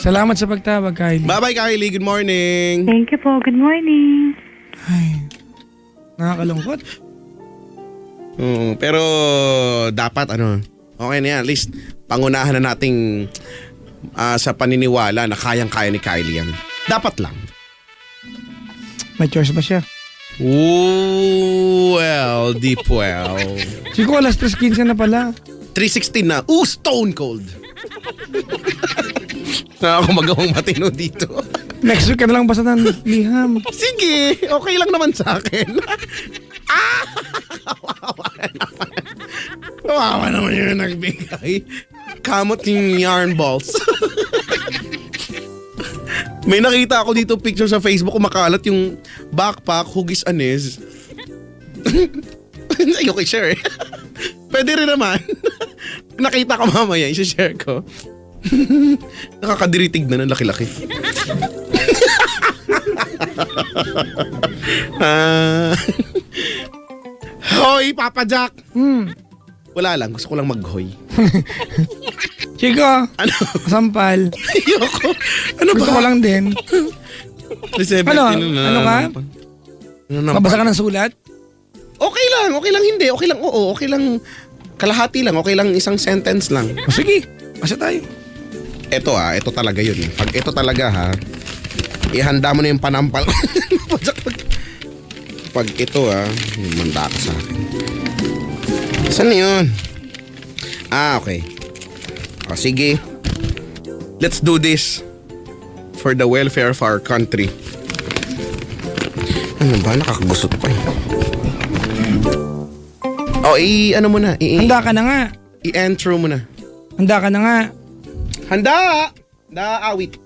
Salamat sa pagtawag, Kylie. Bye-bye, Kylie. Good morning. Thank you po. Good morning. Ay, nakakalungkot. Pero dapat okay na yan. At least pangunahan na nating sa paniniwala na kayang-kaya ni Kylie yan. Dapat lang. May choice ba siya? Ooh, well, deep well. Chico, alas 3:15 na pala. 316 na. Stone cold. Na ako magawang matino dito. Next week ka na lang basta ng liham. Sige, okay lang naman sa akin. Kawawa naman yung nagbigay. Kamot yung yarn balls. May nakita ako dito picture sa Facebook, kumakalat yung backpack, hugis anes. Ayoko i-share eh. Pwede rin naman. Nakita ko mamaya, i-share ko. Nakakadiritig na ng laki-laki. Hoy, Papa Jack! Wala lang, gusto ko lang mag-hoy. Chico, Ano? sampal. Ayoko. Ano ba? Gusto ko lang din. 317 Ano? na. Ano ka? Mabasa ka ng sulat? Okay lang hindi. Okay lang, oo. Okay lang, kalahati lang. Okay lang, isang sentence lang. O sige, basa tayo. Ito talaga yun. Pag ito talaga ha, ihanda mo na yung panampal. Pag ito manda ka sa akin. Saan na yun? Okay. O sige. Let's do this for the welfare of our country. Ano ba? Nakakagusot pa eh. Ano mo na? Handa ka na nga. I-intro mo na. Handa ka na nga. Handa! Awit.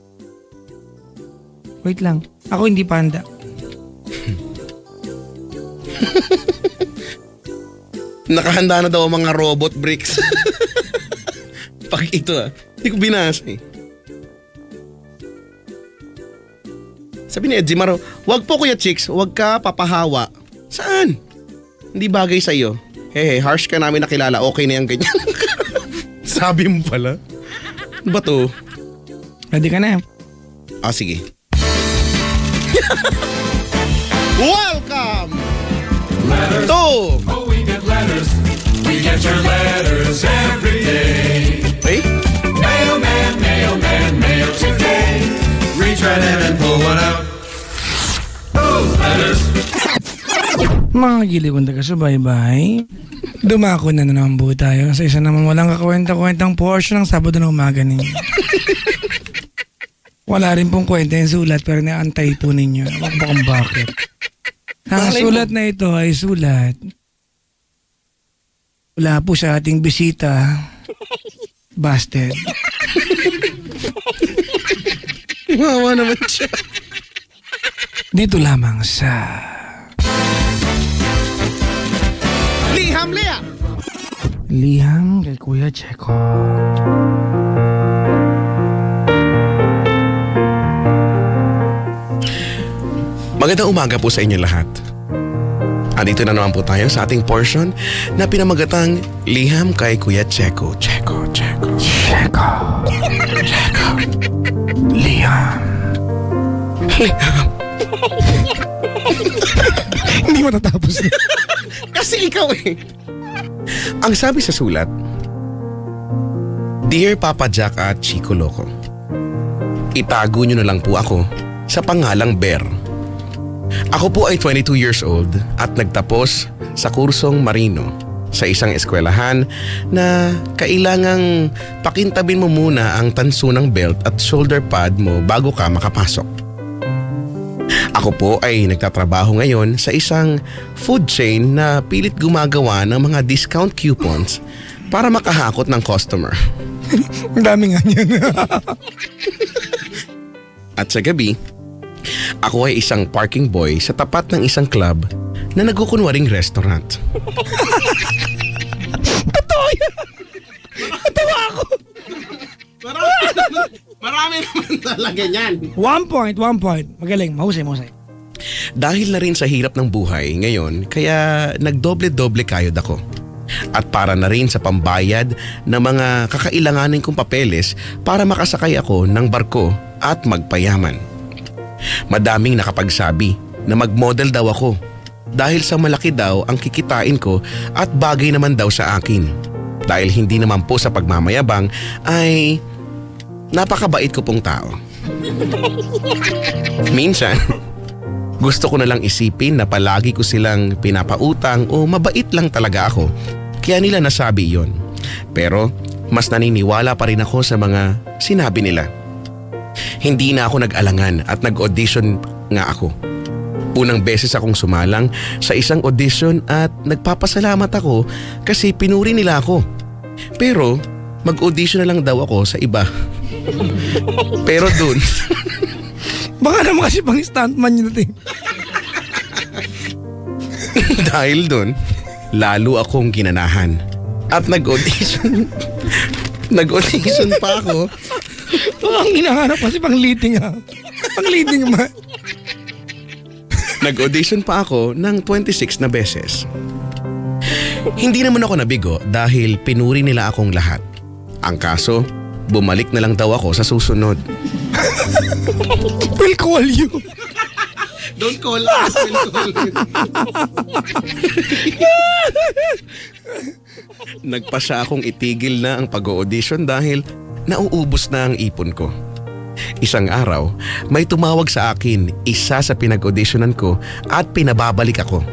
Wait lang. Ako hindi pa handa. Nakahanda na daw ang mga robot bricks. Pag ito hindi ko binasa eh. Sabi ni Edgy Maro, wag po Kuya Chicks, wag ka papahawa. Saan? Hindi bagay sa'yo. Harsh ka namin nakilala, okay na yung ganyan. Sabi mo pala. Ano ba to? Ready ka na. Sige. Welcome to We get letters. We get your letters every day. Mailman, mailman, mail today. Reach right in and pull one out. Letters. Mga giliwang taga-subaybay, dumako na naman po tayo sa isa naman walang kakwenta-kwentang portion ng Sabado na umaga ninyo. Wala rin pong kwenta yung sulat pero naantay po ninyo. Wag ba kung bakit? Ang sulat na ito ay sulat. Wala po sa ating bisita. Busted. Wawa naman siya. Dito lamang sa Liham Lea. Liham kay Kuya Checo. Magandang umaga po sa inyo lahat. Andito na naman po tayo sa ating portion na pinamagatang Liham kay Kuya Checo. Checo. Liham. Hindi matatapos. Kasi ikaw eh. Ang sabi sa sulat, Dear Papa Jack at Chico Loco, itago nyo na lang po ako sa pangalang Bear. Ako po ay 22 years old at nagtapos sa kursong marino sa isang eskwelahan na kailangang pakintabin mo muna ang tanso ng belt at shoulder pad mo bago ka makapasok. Ako po ay nagtatrabaho ngayon sa isang food chain na pilit gumagawa ng mga discount coupons para makahakot ng customer. Ang dami nga niyan. At sa gabi, ako ay isang parking boy sa tapat ng isang club na nagkukunwaring restaurant. Totoo yan! Natawa ako! Marami naman talaga yan. 1 point. Magaling, mahusay. Dahil na rin sa hirap ng buhay ngayon, kaya nagdoble-doble kayod ako. At para na rin sa pambayad ng mga kakailanganin kong papeles para makasakay ako ng barko at magpayaman. Madaming nakapagsabi na mag-model daw ako dahil sa malaki daw ang kikitain ko at bagay naman daw sa akin. Dahil hindi naman po sa pagmamayabang ay napakabait ko pong tao. Minsan, gusto ko na lang isipin na palagi ko silang pinapautang o mabait lang talaga ako. Kaya nila nasabi iyon. Pero mas naniniwala pa rin ako sa mga sinabi nila. Hindi na ako nag-alangan at nag-audition nga ako. Unang beses akong sumalang sa isang audition at nagpapasalamat ako kasi pinuri nila ako. Pero mag-audition na lang daw ako sa iba. Pero dun Baka naman kasi pang stuntman yun natin. dahil dun, lalo akong ginanahan. At nag-audition pa ako. Ang hinahanap kasi pang leading ha. Pang leading ma. Nag-audition pa ako ng 26 na beses. Hindi naman ako nabigo dahil pinuri nila akong lahat. Ang kaso, bumalik na lang daw ako sa susunod. We'll call you. Don't call us, we'll call you. Nagpasya akong itigil na ang pag-audition dahil nauubos na ang ipon ko. Isang araw, may tumawag sa akin, isa sa pinag-auditionan ko at pinababalik ako.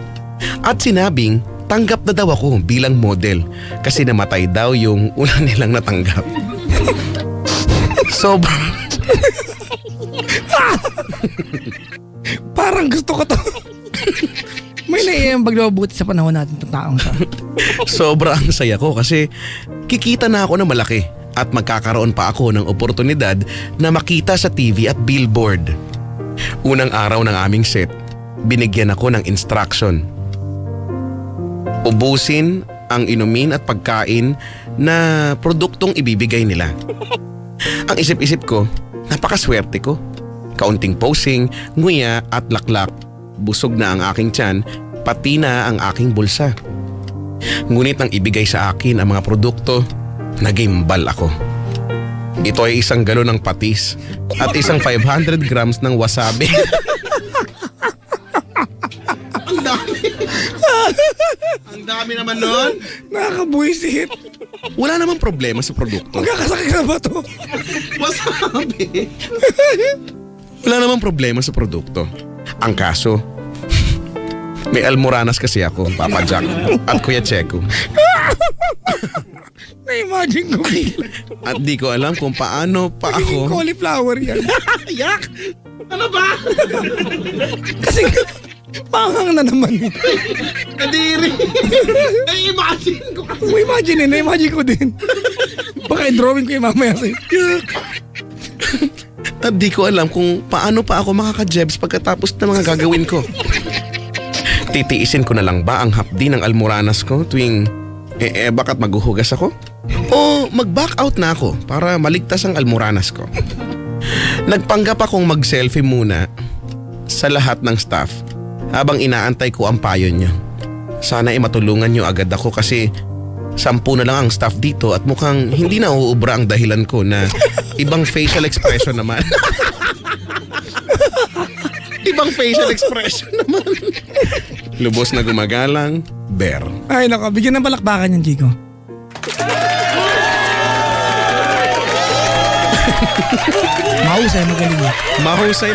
At sinabing, tanggap na daw ako bilang model kasi namatay daw yung una nilang natanggap. Parang gusto ko to. May naiiyang baglabuti sa panahon natin itong taong to. Sobrang saya ko kasi kikita na ako na malaki at magkakaroon pa ako ng oportunidad na makita sa TV at billboard. Unang araw ng aming set, binigyan ako ng instruction. Ubusin ang inumin at pagkain na produktong ibibigay nila. Ang isip-isip ko, napakaswerte ko. Kaunting posing, nguya at laklak. Busog na ang aking tiyan, pati na ang aking bulsa. Ngunit nang ibigay sa akin ang mga produkto, nagimbal ako. Ito ay isang galon ng patis at isang 500 grams ng wasabi. Ang dami. Ang dami naman nun. Nakakabuisit. Wala namang problema sa produkto. Magkakasakit na ba to? Wasabi. Wala namang problema sa produkto. Ang kaso, may almoranas kasi ako, Papa Jack at Kuya Checo. Na-imagine ko bigla. At di ko alam kung paano pa Magiging ako. cauliflower yan. Yak! Ano ba? Kasi panghang na naman. Kadiri! Na-imagine ko kasi. Na-imagine ko din. Baka i-drawing ko yung mamaya sa'yo. At di ko alam kung paano pa ako makaka-jebs pagkatapos ng mga gagawin ko. Titiisin ko na lang ba ang hapdi ng almoranas ko tuwing bakat maghuhugas ako? O mag-back out na ako para maligtas ang almoranas ko? Nagpanggap akong mag-selfie muna sa lahat ng staff habang inaantay ko ang payo nyo. Sana matulungan nyo agad ako kasi 10 na lang ang staff dito at mukhang hindi na uubra ang dahilan ko na ibang facial expression naman. Ibang facial expression naman. Lubos na gumagalang, Bear. Ay nako, bigyan ng palakpakan yan, Chico. Mahusay, magaling yan. Mahusay.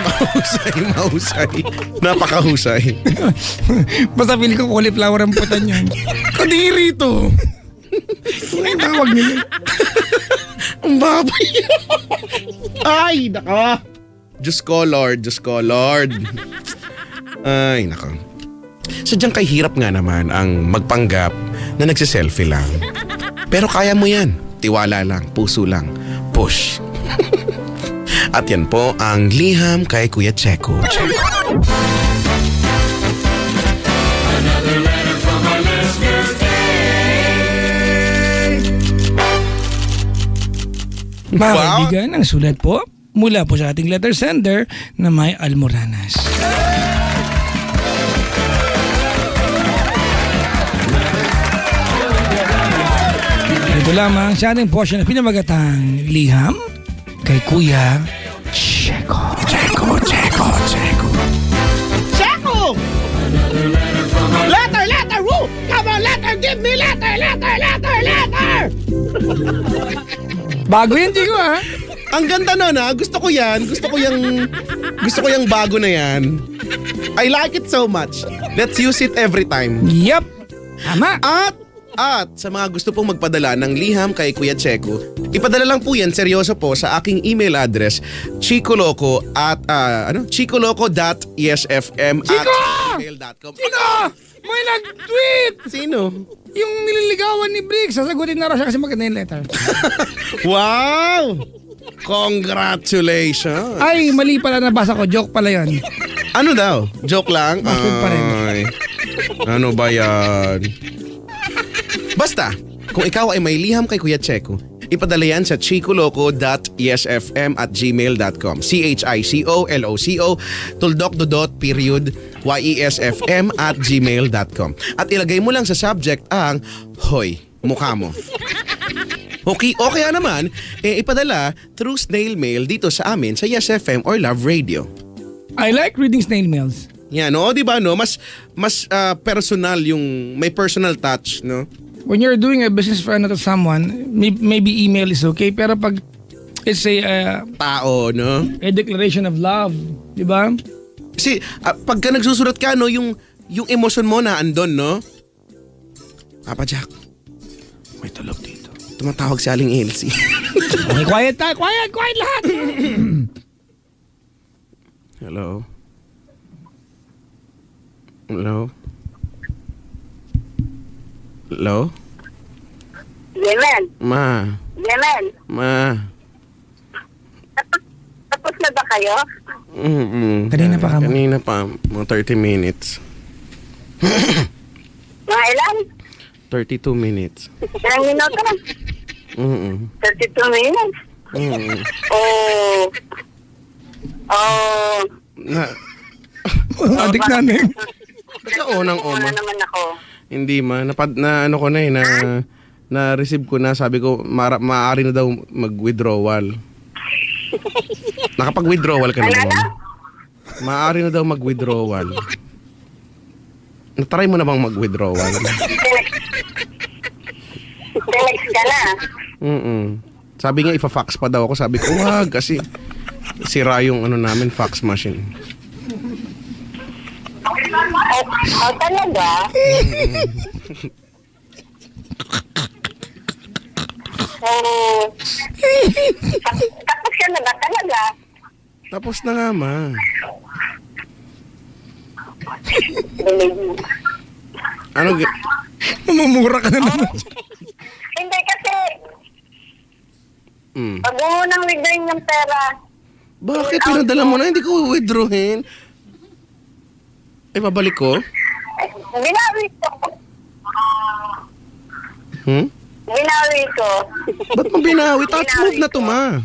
Napakahusay. Basta pili ko cauliflower ang putan yan. Kadiri to. Ay, tawag nila. Ang baboy. Ay, naka. Diyos ko, Lord. Ay, nako. Sadyang kay hirap nga naman ang magpanggap na nagsiselfie lang. Pero kaya mo yan. Tiwala lang, puso lang. Push. At yan po ang liham kay Kuya Checo. Another letter from our listeners. Mga Wow. kaibigan, ang sulat po mula po sa ating letter sender na may Almoranas. Ito lamang sa ating portion na pinamagatang liham kay Kuya Checo. Checo, Checo, Checo. Checo! Letter, letter, woo! Come on, letter, give me letter, letter, letter, letter! Bago yan, Chico, ha? Ang ganda nun, ha? Gusto ko yan. Gusto ko yung bago na yan. I like it so much. Let's use it every time. Yup. Tama. At sa mga gusto pong magpadala ng liham kay Kuya Checo, ipadala lang po yan seryoso po sa aking email address chicoloco@esfm@gmail.com. Chico! May nag-tweet! Sino? Yung nililigawan ni Briggs, sasagutin na raw siya kasi maganda yung letter. Wow! Congratulations! Ay, mali pala nabasa ko. Joke pala yun. Ano daw? Joke lang? Bakit pa rin? Ay, ano ba yan? Basta, kung ikaw ay may liham kay Kuya Checo, ipadala yan sa chicoloco.esfm@gmail.com. CHICOLOCO tuldok period YESFM@gmail.com. At ilagay mo lang sa subject ang Hoy, mukha mo. Okay, o kaya naman, ipadala through snail mail dito sa amin sa Yes FM or Love Radio. I like reading snail mails. Yan, no? Di ba, no? Mas personal yung, may personal touch, no? When you're doing a business friend to someone, maybe email is okay. Pero pag it's a Tao, no? declaration of love, di ba? Kasi pagka nagsusulat ka, no, yung emosyon mo na andon, no? Papa Jack, may tulog dito. Tumatawag si Aling Elsie. Okay, quiet tayo. Quiet lahat. Hello? Hello? Hello? Yemen. Ma. Yemen. Ma. Tapos na ba kayo? Kanina pa ka mo. Kanina pa. Mga 30 minutes. Mga ilan? 32 minutes. Ilang minuto? 32 minutes? Adik namin. Sa unang-una. Ano naman ako? Hindi ma, na ano ko na na-receive ko na, sabi ko maaari na daw mag-withdrawal. Nakapag-withdrawal ka na ba? Maaari na daw mag-withdrawal. Natry mo na bang mag-withdrawal? Telex ka na? Sabi nga ipa-fax pa daw ako, sabi ko wag kasi sira yung ano namin, fax machine. Talaga? Tapos ka na ba talaga? Tapos na nga ma. Ano? Mamumura ka na naman. Hindi kasi pag mo nang withdrawin yung pera. Bakit pinadala mo na? Hindi ko withdrawin. Ay, babalik ko? Binawi ko. Binawi ko. Ba't mo binawi? Touch move na to, ma.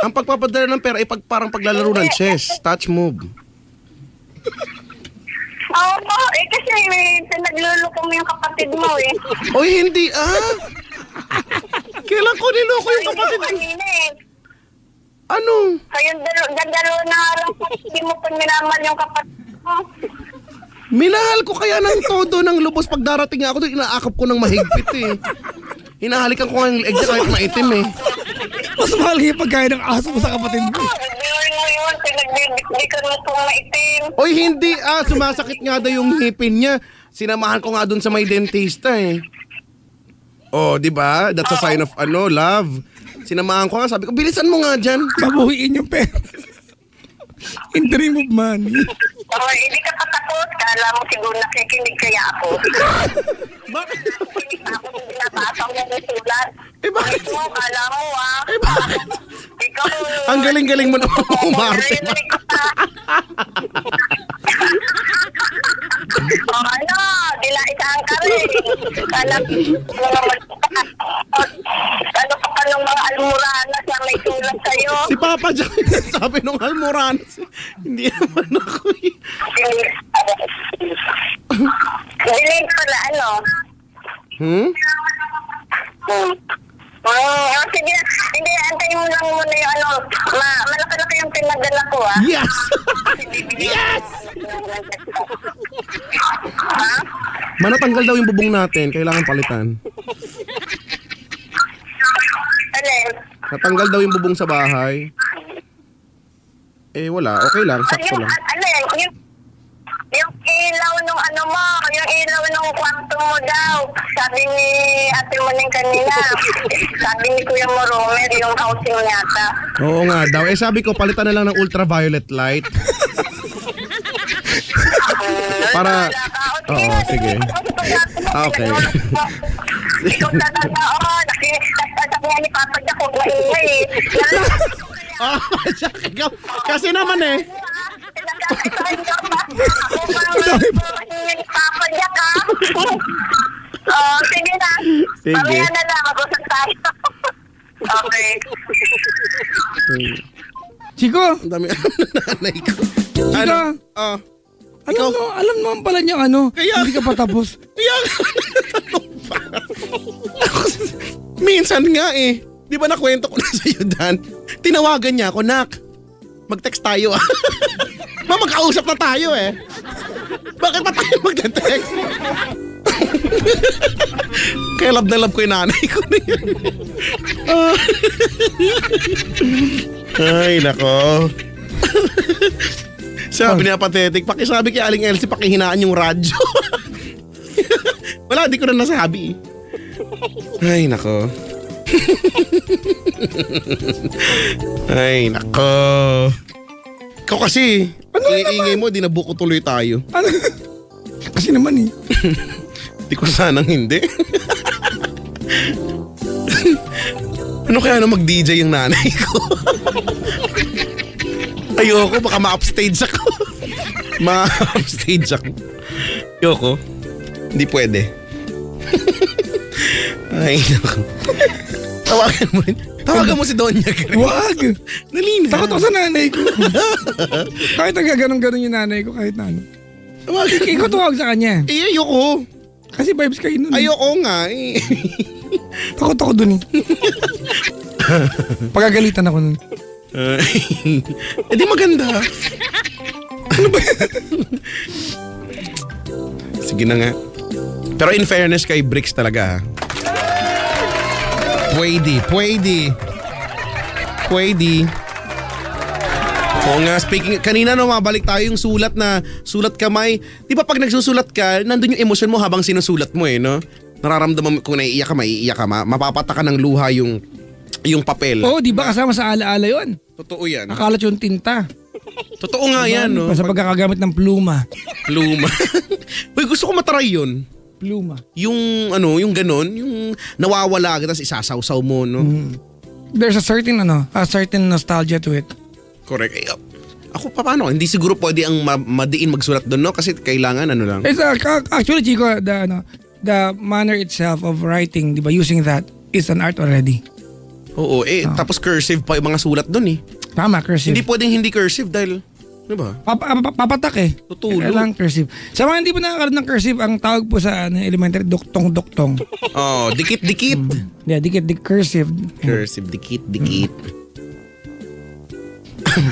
Ang pagpapadala ng pera ay parang paglalaro ng chess. Touch move. Oo po, kasi nagluloko mo yung kapatid mo eh. Oy, hindi Kailan ko niloko yung kapatid ko? Ano? Kayong dalawa na lang po, hindi mo pa minamal yung kapatid mo. Minahal ko kaya ng todo ng lubos. Pag darating ako doon, inaakap ko ng mahigpit eh. Hinahalikan ko nga yung egg niya kahit maitim eh. Mas mahal yung pagkain ng aso mo sa kapatid mo. Nagbiwin mo yun, pinagbibigdikan mo itong maitim. Oy, hindi sumasakit nga daw yung ngipin niya. Sinamahan ko nga doon sa may dentista eh. Oh, di ba? That's a sign of love. Sinamahan ko nga, sabi ko, bilisan mo nga dyan. Babuhiin yung pera. In dream of money. Hindi ka patakot. Kala mo siguro nakikinig kaya ako. Bakit? Nakikinig ako kung binabasa mo ng sulat. Bakit? Mo, kala mo Bakit? Ikaw. Ang galing-galing mo naman umarte. Dinaisahan ka rin. Kala mo naman. Ano pa ka ng mga almoranas na may sulat sa'yo? Si Papa Jack sabi nung Almoranas. Hindi naman ako eh. Dinig pala, ano? Sige, hindi, antayin mo lang muna yung ano, malaki-laki yung pinadala ko, Yes! Yes! Ha? Manatanggal daw yung bubong natin. Kailangan palitan. Alin? Natanggal daw yung bubong sa bahay. Wala. Okay lang. Sakto lang. Yung ilaw nung ano mo, yung ilaw nung kwarto mo daw. Sabi ni ate mo ning kanina. Sabi ni Kuya Moromer, yung housing yata. Oo nga daw. Sabi ko, palitan na lang ng ultraviolet light. Para... Oo, sige. Okay. Ikaw tatanda, sabi nga ni Papa Jack, huwag maingay Kasi naman Papa Jack, sige na. Sige. Mamaya na lang, mag-usap tayo. Okay. Chico, Ang dami alam na nanay ko. Chico, alam naman pala niya hindi ka pa tapos. Kaya minsan nga di ba nakwento ko na sa'yo, Dan? Tinawagan niya ako, Nak. Mag-text tayo magkausap na tayo Bakit pa tayo mag-text? Kaya love na love ko yung nanay ko na yan. Ay, nako. Sabi niya pathetic, pakisabi kay Aling Elsie, pakihinaan yung radyo. Wala, di ko na nasabi. Ay, nako. Ay, nako. Ikaw kasi, ingay mo, dinabuko tuloy tayo. Ano? Kasi naman Di ko sanang hindi. Ano kaya mag-DJ yung nanay ko? Ayoko, baka ma-upstage ako. Ma-upstage ako. Ayoko. Hindi pwede. Ay, naku. Tawagan mo si Donya Gre. Wag! Dali na. Takot ako sa nanay ko. Kahit nagaganon-ganon yung nanay ko, kahit na ano. Ikaw tumawag sa kanya. Ayoko. Kasi vibes kayo nun. Ayoko nga Takot ako dun Pagagalitan ako nun. Di maganda. Ano ba yan? Sige na nga. Pero in fairness kay Bricks talaga Pwede. Oo nga, speaking, kanina mabalik tayo yung sulat kamay. Di ba pag nagsusulat ka, nandun yung emosyon mo habang sinusulat mo no? Nararamdaman mo kung naiiyak ka, mapapata ka ng luha yung papel. Oo, di ba kasama sa alaala yun? Totoo yan. Nakalat yung tinta. Totoo nga yan, no? Sa pagkakagamit ng pluma. Uy, gusto ko matry yun. Pluma. Yung ganon, yung nawawala agad tapos isasawsaw mo, no? There's a certain nostalgia to it. Correct. Ako paano? Hindi siguro pwede ang madiin magsulat doon, no? Kasi kailangan lang. It's actually, Chico, the manner itself of writing, di ba, using that is an art already. Oo, tapos cursive pa yung mga sulat doon Tama, cursive. Hindi pwedeng hindi cursive dahil, di ba? Papatak Tutulog. Kailangan cursive. Sa mga hindi po nakakaroon ng cursive, ang tawag po sa elementary, duktong. Dikit-dikit. Dikit cursive. Cursive, dikit.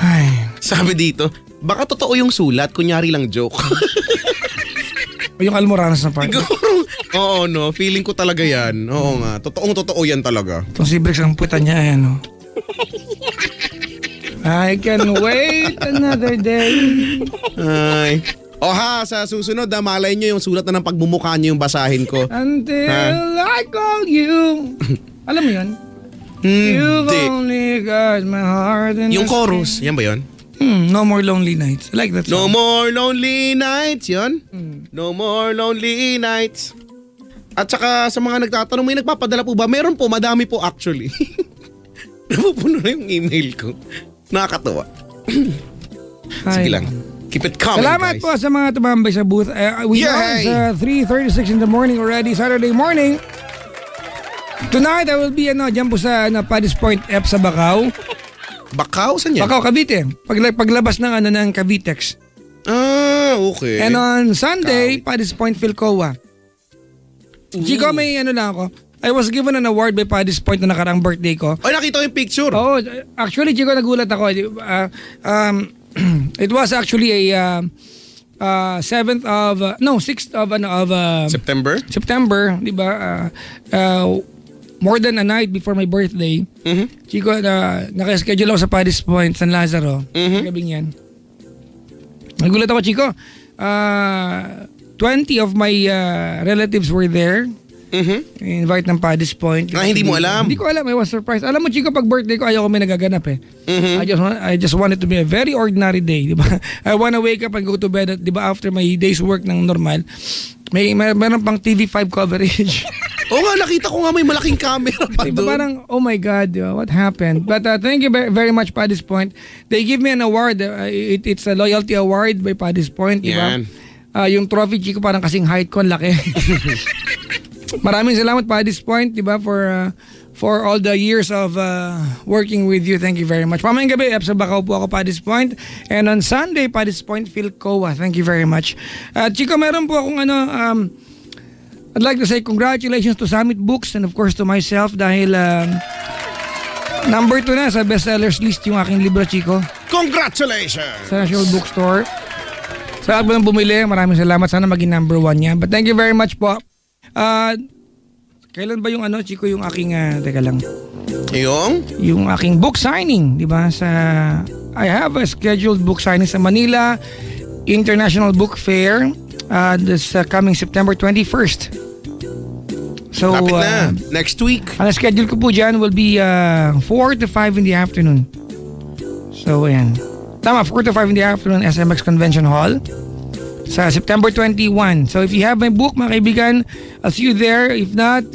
Ay. Sabi dito, baka totoo yung sulat, kunyari lang joke. Yung almoranas na part. Oo, no. Feeling ko talaga yan. Oo nga. Totoo yan talaga. Itong si Bricks ang puta niya, I can wait another day. Ay. Sa susunod, malay nyo yung sulat na ng pagmumukha nyo yung basahin ko. Until I call you. Alam mo yun? You only got my heart and Yung chorus, yan ba yun? No More Lonely Nights. I like that No song. more lonely nights, yun. No more lonely nights. At saka sa mga nagtatanong, may nagpapadala po ba? Meron po, madami po actually. Napupuno na yung email ko. Nakakatawa. Sige Ay. lang. Keep it coming, Salamat guys. po sa mga tumambay sa booth. We know Yay! it's 3:36 in the morning already, Saturday morning. Tonight, I will be dyan po sa Paddy's Point F sa Bacau. Bakaw, saan yan? Bacau, Cavite. Paglabas ng Cavitex. Ah, okay. And on Sunday, Paddy's Point Philcoa. Chico, may lang ako. I was given an award by Paddy's Point na nakarang birthday ko. Ay, nakita ko yung picture. Oo, actually, Chico, nagulat ako. It was actually a 6th of September? di ba? More than a night before my birthday. Chico, naka-schedule ako sa Paddy's Point, San Lazaro. Gabing yan. Nagulat ako, Chico. 20 of my relatives were there. Invite ng Paddy's Point. Hindi mo alam? Hindi ko alam. I was surprised. Alam mo, Chico, pag birthday ko, ayaw ko may nagaganap eh. I just want it to be a very ordinary day. Di ba? I wanna wake up and go to bed at, di ba, after my day's work ng normal. Meron pang TV5 coverage. Oo nga, nakita ko nga may malaking camera pa Diba, doon. parang, oh my God, what happened? But thank you very much, Paddy's Point. They give me an award. It's a loyalty award by Paddy's Point. Diba? Yan. Yung trophy, Chico, parang kasing height ko, ang laki. Maraming salamat, Paddy's Point, diba, for all the years of working with you. Thank you very much. Mamayang gabi, sa Bacau po ako, Paddy's Point. And on Sunday, Paddy's Point, Philcoa. Thank you very much. Chico, meron po akong I'd like to say congratulations to Summit Books and of course to myself dahil number 2 na sa bestsellers list yung aking libro, Chico. Congratulations! Sa National Bookstore. Sa lahat po ng bumili, maraming salamat. Sana maging number 1 yan. But thank you very much po. Kailan ba yung Chico, yung aking, teka lang. Yung aking book signing, di ba? I have a scheduled book signing sa Manila International Book Fair this coming September 21st. So, Lapit na. Next week. Ang schedule ko po dyan will be 4 to 5 in the afternoon. So, ayan. Tama, 4 to 5 in the afternoon, SMX Convention Hall. Sa September 21. So, if you have my book, mga kaibigan, I'll see you there. If not,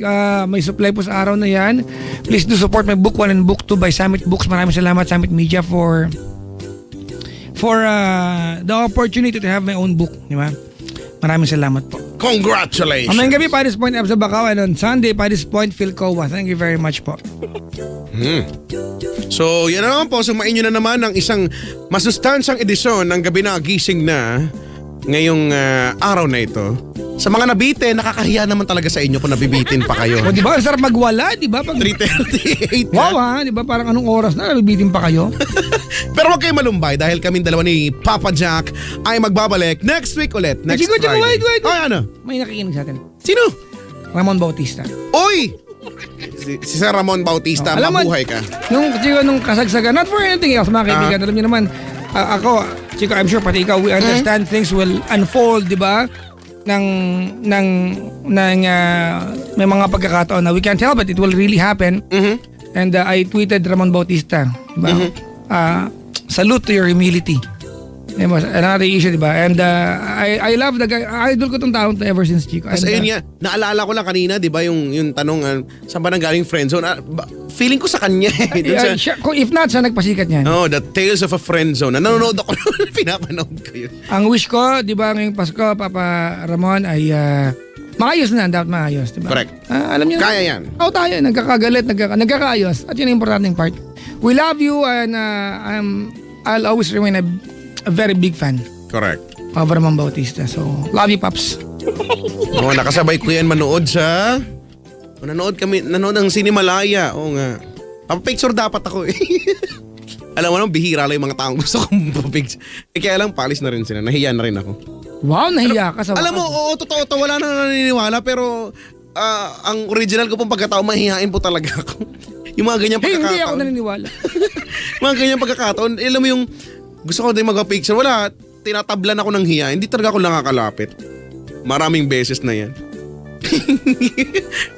may supply po sa araw na yan. Please do support my book 1 and book 2 by Summit Books. Maraming salamat, Summit Media, for the opportunity to have my own book. Di ba? Maraming salamat po. Congratulations! Mamayang gabi, Paddy's Point F sa Bacau, and on Sunday, Paddy's Point Philcoa. Thank you very much po. So, yan na naman po. Sumain nyo na naman ng isang masustansyang edisyon ng Gabi na Gising na ngayong araw na ito. Sa mga nabite, nakakahiya naman talaga sa inyo kung nabibitin pa kayo. O, di ba? Ang sarap magwala, di ba? 3:38 na. Wow, ha? Di ba? Parang anong oras na? Nabibitin pa kayo? Pero huwag kayong malumbay dahil kaming dalawa ni Papa Jack ay magbabalik next week ulit. Next Chico, Friday. wait. Ay, ano? May nakikinig sa atin. Sino? Ramon Bautista. Oy! Si Sir Ramon Bautista, Alam mo, mabuhay ka. Nung kasagsagan, not for anything else, mga kaibigan. Alam niyo naman, ako, Chico, I'm sure pati ikaw, we understand things will unfold, di ba? May mga pagkakataon na we can't help it will really happen. And I tweeted Ramon Bautista, diba? Salute to your humility. Another issue, diba? And I love the guy. Idol ko tong taon to ever since, Chico. Kasi yun nga, naalala ko lang kanina, di ba, yung tanong, saan ba nanggaling friendzone? Feeling ko sa kanya eh. If not, siya nagpasikat niyan. Oh, the Tales of a Friendzone. Nanonood ako noon, pinapanood ko yun. Ang wish ko, di ba, ngayong Pasko, Papa Ramon, ay maayos na, dapat maayos, di ba? Correct. Alam niyo, Kaya yan. Tayo, nagkakagalit, nagkakaayos. At yun ang importanteng part. We love you and I'll always remain a very big fan. Correct. Papa Ramon Bautista. So, love you, Paps. Oh, nakasabay ko yan manood sa... Nanood ng Cinemalaya. Oo nga. Papapicture dapat ako eh. Alam mo naman, bihira lang yung mga taong gusto kong papapicture. Kaya lang, palis na rin sila. Nahiya na rin ako. Wow, nahiya ka sa Alam mo, oo, totoo to. Wala na naniniwala. Pero, ang original ko pong pagkatao, mahihain po talaga ako. Yung mga ganyang pagkakataon. Hindi ako naniniwala. Mga ganyang pagkakataon. Alam mo yung, gusto ko din magpa-picture. Wala, tinatablan ako ng hiya. Hindi talaga ako nakakalapit. Maraming beses na yan.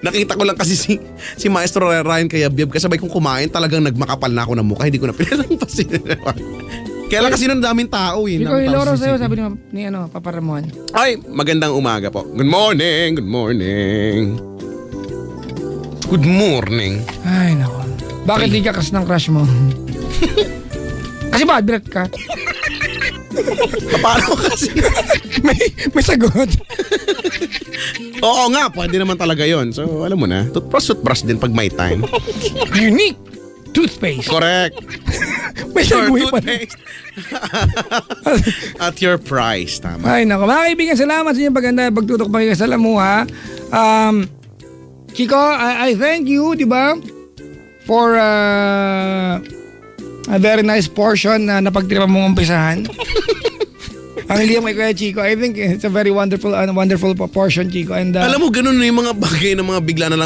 Nakita ko lang kasi si Maestro Ryan Kayabyab kasabay kong kumain, talagang nagmakapal na ako ng mukha, hindi ko na pinalampas. Kaya lang kasi nang daming tao eh. Chico, daming tao hello sa sa'yo, CCTV. sabi ni Papa Ramon. Ay, magandang umaga po. Good morning, good morning. Good morning. Ay, nako. Bakit di ka kas ng crush mo? Kasi bad breath ka. Paano kasi? may sagot. Oo nga, pwede naman talaga yon. So, alam mo na, toothbrush din pag may time. Unique toothpaste. Correct. May Your sagot pa. toothpaste. At your price, tama. Ay, nako. Mga kaibigan, salamat sa inyong paganda pagtutok pakikasalamuha. Chico, I thank you, di ba? For a very nice portion na napagtripan mong umpisahan. Ang liyam kay Kuya Chico, I think it's a very wonderful portion, Chico. And, Alam mo, ganun na yung mga bagay na mga bigla na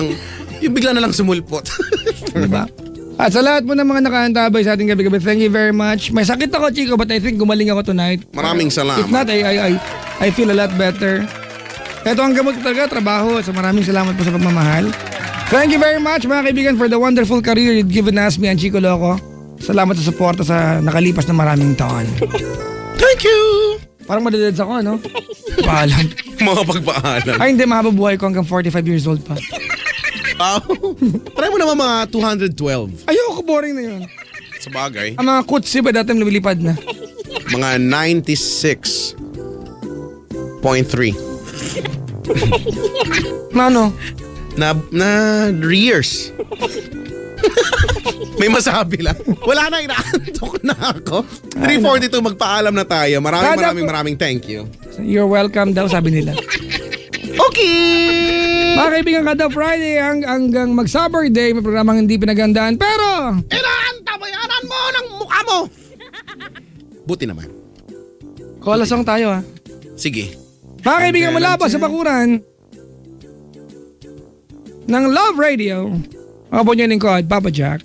lang sumulpot. diba? At sa lahat po ng mga nakaantabay sa ating gabi-gabi, thank you very much. May sakit ako, Chico, but I think gumaling ako tonight. Maraming salamat. If not, I feel a lot better. Ito ang gamot ko talaga, trabaho. So maraming salamat po sa pagmamahal. Thank you very much, mga kaibigan, for the wonderful career you've given us, me and Chico Loco. Salamat sa suporta sa nakalipas na maraming taon. Thank you! Parang madadeds ako, no? Paalam. Mga pagpaalam. Ay, hindi, mahababuhay ko hanggang 45 years old pa. Try mo naman mga 212. Ayoko, boring na yun. Sa bagay. Ang mga kutsi ba dati lumilipad na? Mga 96.3. Ano? Na rears. May masabi lang. Wala na, inaantok na ako. 3:42, magpaalam na tayo. Maraming thank you. You're welcome daw, sabi nila. Okay! Mga kaibigan, kada Friday hanggang mag-Sabor Day, may programang hindi pinagandaan. Pero, Inaantabayanan mo ng mukha mo! Buti naman. kolasong tayo ha. Sige. Mga kaibigan, mula po sa bakuran ng Love Radio, ako po niyo lingkod, Papa Jack.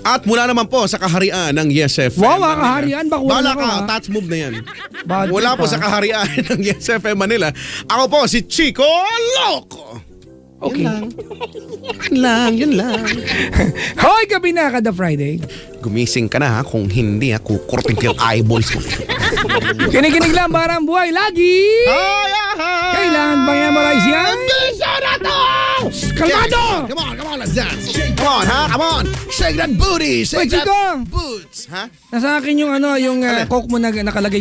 At mula naman po sa kaharian ng Yes FM. Wow, kaharian, bakuran Bala ako ka, ha. touch move na yan. Bad Mula trip, po ha. sa kaharian ng Yes FM Manila, ako po si Chico Loco. Okay. Yun lang. Hoy, gabi na kada Friday. Gumising ka na ha, kung hindi ha, kukurting ko yung eyeballs mo. Kinikinig lang para ang buhay lagi. Kailangan bang i-memorize yan? Kalmado! Come on, let's dance. Come on, ha? Come on. Shake that booty. Shake Wait, that Chico. boots. Ha? Nasa akin yung yung coke mo na nakalagay